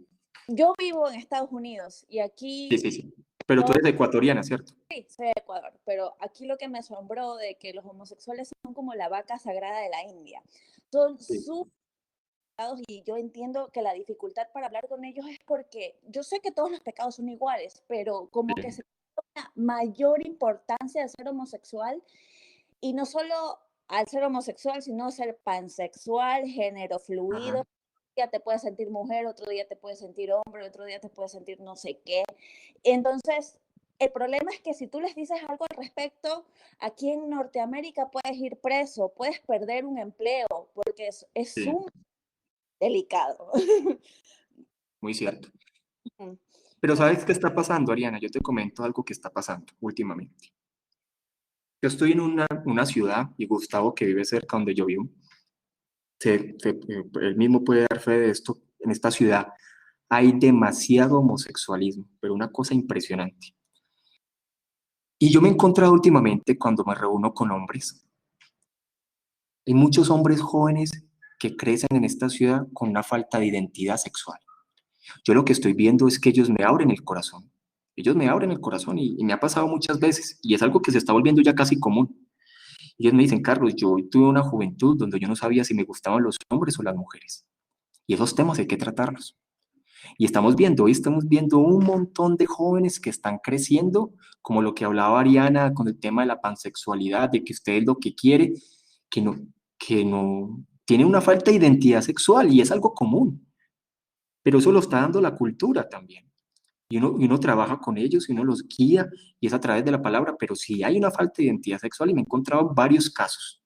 E: Yo vivo en Estados Unidos y aquí...
A: Sí, sí, sí. Pero tú eres ecuatoriana, ¿cierto?
E: Sí, soy de Ecuador, pero aquí lo que me asombró de que los homosexuales son como la vaca sagrada de la India. Son súper... Y yo entiendo que la dificultad para hablar con ellos es porque yo sé que todos los pecados son iguales, pero como que se da una mayor importancia al ser homosexual, y no solo al ser homosexual, sino ser pansexual, género fluido. Un día te puedes sentir mujer, otro día te puedes sentir hombre, otro día te puedes sentir no sé qué. Entonces, el problema es que si tú les dices algo al respecto, aquí en Norteamérica puedes ir preso, puedes perder un empleo, porque es un delicado.
A: Muy cierto. Pero ¿sabes qué está pasando, Ariana? Yo te comento algo que está pasando últimamente. Yo estoy en una ciudad, y Gustavo, que vive cerca donde yo vivo, él mismo puede dar fe de esto. En esta ciudad hay demasiado homosexualismo, pero una cosa impresionante. Y yo me he encontrado últimamente cuando me reúno con hombres. Hay muchos hombres jóvenes que crecen en esta ciudad con una falta de identidad sexual. Yo lo que estoy viendo es que ellos me abren el corazón. Ellos me abren el corazón y me ha pasado muchas veces y es algo que se está volviendo ya casi común. Ellos me dicen, Carlos, yo tuve una juventud donde yo no sabía si me gustaban los hombres o las mujeres. Y esos temas hay que tratarlos. Y hoy estamos viendo un montón de jóvenes que están creciendo, como lo que hablaba Ariana con el tema de la pansexualidad, de que usted es lo que quiere, que no, que no, tiene una falta de identidad sexual y es algo común, pero eso lo está dando la cultura también. Y uno trabaja con ellos y uno los guía y es a través de la palabra, pero si hay una falta de identidad sexual y me he encontrado varios casos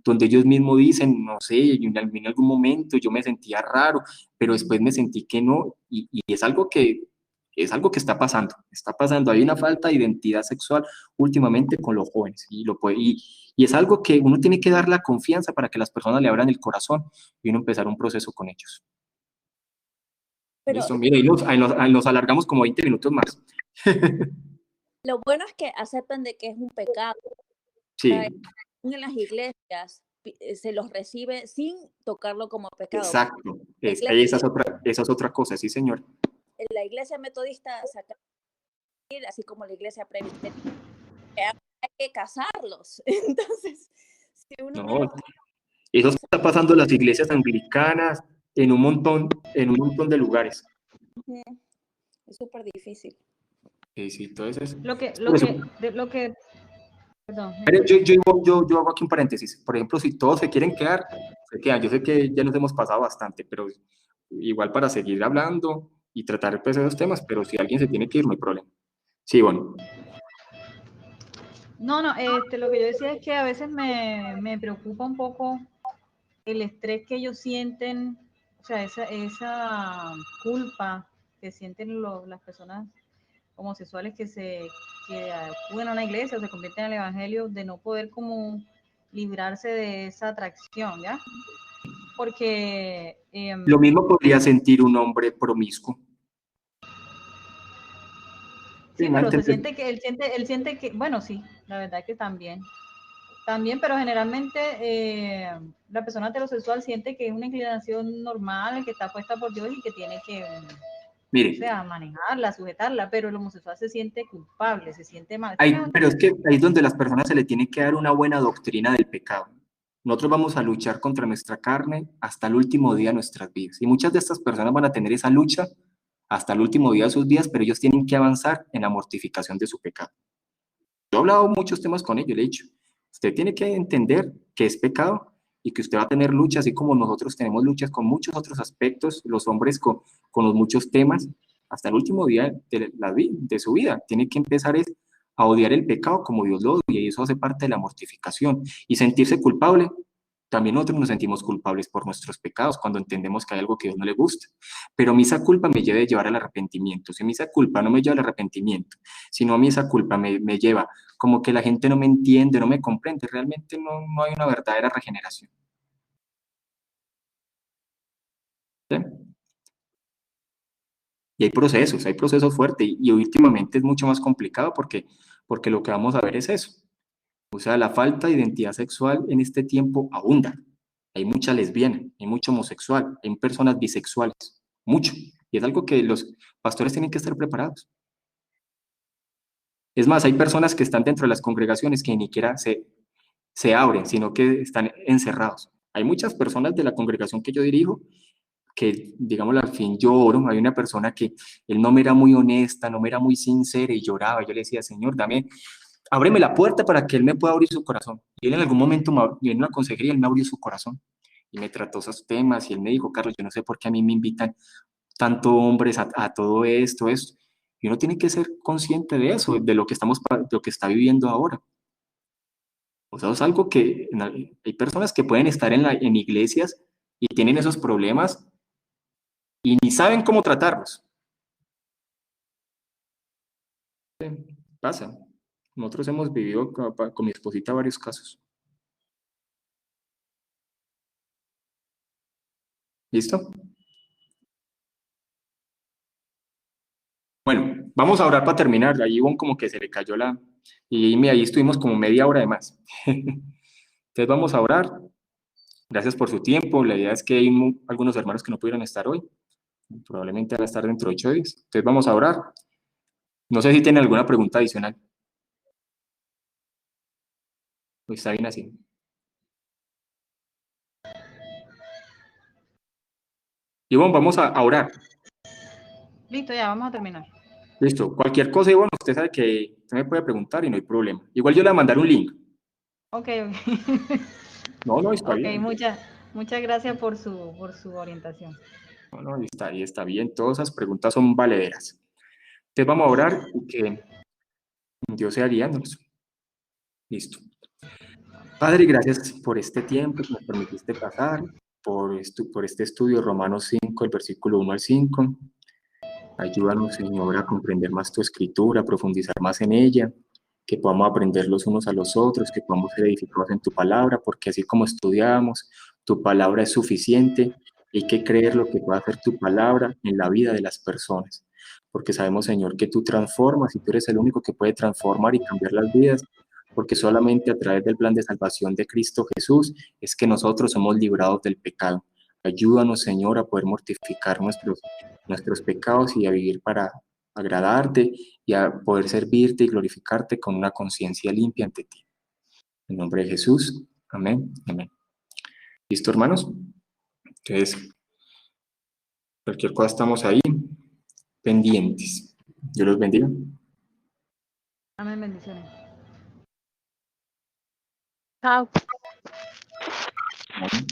A: donde ellos mismos dicen, no sé, en algún momento yo me sentía raro, pero después me sentí que no, y es algo que está pasando, hay una falta de identidad sexual últimamente con los jóvenes, y es algo que uno tiene que dar la confianza para que las personas le abran el corazón y uno empezar un proceso con ellos.
E: Pero
A: Listo, mira, ahí nos alargamos como 20 minutos más.
E: lo bueno es que aceptan de que es un pecado.
A: Sí,
E: En las iglesias se los recibe sin tocarlo como pecado.
A: exacto.
E: La iglesia,
A: Esa es otra cosa, sí, señor.
E: la iglesia metodista saca, así como la iglesia presbiteriana, hay que casarlos. Entonces, si uno no
A: No,
E: lo
A: eso está pasando en las iglesias anglicanas, en un montón de lugares.
E: es súper difícil.
A: Sí, entonces,
F: Lo que,
A: por eso,
F: perdón.
A: yo hago aquí un paréntesis. Por ejemplo, si todos se quieren quedar, se quedan. Yo sé que ya nos hemos pasado bastante, pero igual para seguir hablando y tratar pues, esos temas, pero si alguien se tiene que ir, no hay problema. Sí, bueno.
F: No, lo que yo decía es que a veces me preocupa un poco el estrés que ellos sienten, o sea, esa culpa que sienten las personas homosexuales que acuden a una iglesia o se convierten al evangelio, de no poder como librarse de esa atracción, ¿ya? Porque
A: Lo mismo podría sentir un hombre promiscuo.
F: sí,
A: ¿Me
F: pero se
A: entiendes?
F: siente que él siente que, bueno, sí, la verdad que también, pero generalmente la persona heterosexual siente que es una inclinación normal, que está puesta por Dios y que tiene que, o
A: Mire,
F: sea, manejarla, sujetarla, pero el homosexual se siente culpable, se siente mal. ¿Sí me hago
A: pero es
F: entender?
A: que ahí es donde las personas se le tiene que dar una buena doctrina del pecado. Nosotros vamos a luchar contra nuestra carne hasta el último día de nuestras vidas. Y muchas de estas personas van a tener esa lucha hasta el último día de sus vidas, pero ellos tienen que avanzar en la mortificación de su pecado. Yo he hablado muchos temas con ellos, le he dicho, usted tiene que entender que es pecado y que usted va a tener luchas, así como nosotros tenemos luchas con muchos otros aspectos, los hombres con los muchos temas, hasta el último día de su vida. Tiene que empezar a odiar el pecado como Dios lo odia, y eso hace parte de la mortificación. Y sentirse culpable, también nosotros nos sentimos culpables por nuestros pecados cuando entendemos que hay algo que a Dios no le gusta. Pero a mí esa culpa me debe llevar al arrepentimiento. Si a mí esa culpa no me lleva al arrepentimiento, sino a mí esa culpa me lleva como que la gente no me entiende, no me comprende, realmente no hay una verdadera regeneración. ¿Sí? Y hay procesos fuertes, y últimamente es mucho más complicado porque lo que vamos a ver es eso. O sea, la falta de identidad sexual en este tiempo abunda. Hay mucha lesbiana, hay mucho homosexual, hay personas bisexuales, mucho. Y es algo que los pastores tienen que estar preparados. Es más, hay personas que están dentro de las congregaciones que ni siquiera se abren, sino que están encerrados. Hay muchas personas de la congregación que yo dirijo que, digamos, al fin lloro. Hay una persona que él no me era muy honesta, no me era muy sincera y lloraba. Yo le decía, Señor, ábreme la puerta para que él me pueda abrir su corazón. Y él en algún momento, en una consejería, él me abrió su corazón y me trató esos temas y él me dijo, Carlos, yo no sé por qué a mí me invitan tanto hombres a todo esto. Y uno tiene que ser consciente de eso, de lo que está viviendo ahora. O sea, es algo que hay personas que pueden estar en iglesias y tienen esos problemas y ni saben cómo tratarlos. Pasa. Nosotros hemos vivido con mi esposita varios casos. ¿Listo? Bueno, vamos a orar para terminar. Ahí Ivonne como que se le cayó y ahí estuvimos como media hora de más. Entonces vamos a orar. Gracias por su tiempo. La idea es que hay algunos hermanos que no pudieron estar hoy. Probablemente van a estar dentro de 8 días. Entonces vamos a orar. No sé si tienen alguna pregunta adicional. Pues está bien así. Ivonne, vamos a orar.
F: Listo, ya, vamos a terminar.
A: Listo. Cualquier cosa, bueno, usted sabe que usted me puede preguntar y no hay problema. Igual yo le voy a mandar un link.
F: Ok, ok.
A: No, no, está
F: Ok,
A: bien.
F: muchas gracias por su orientación.
A: No, no, y está bien. Todas esas preguntas son valederas. Entonces vamos a orar y que Dios sea guiándonos. Listo. Padre, gracias por este tiempo que nos permitiste pasar, por este estudio Romanos 5, el versículo 1 al 5. Ayúdanos, Señor, a comprender más tu escritura, a profundizar más en ella, que podamos aprender los unos a los otros, que podamos ser edificados en tu palabra, porque así como estudiamos, tu palabra es suficiente y hay que creer lo que puede hacer tu palabra en la vida de las personas. Porque sabemos, Señor, que tú transformas y tú eres el único que puede transformar y cambiar las vidas, porque solamente a través del plan de salvación de Cristo Jesús es que nosotros somos librados del pecado. Ayúdanos, Señor, a poder mortificar nuestros pecados y a vivir para agradarte y a poder servirte y glorificarte con una conciencia limpia ante ti. En nombre de Jesús, amén, amén. ¿Listo, hermanos? Entonces, cualquier cosa estamos ahí pendientes. Dios los bendiga.
F: Amén, bendiciones.
B: Chao.
A: Amén.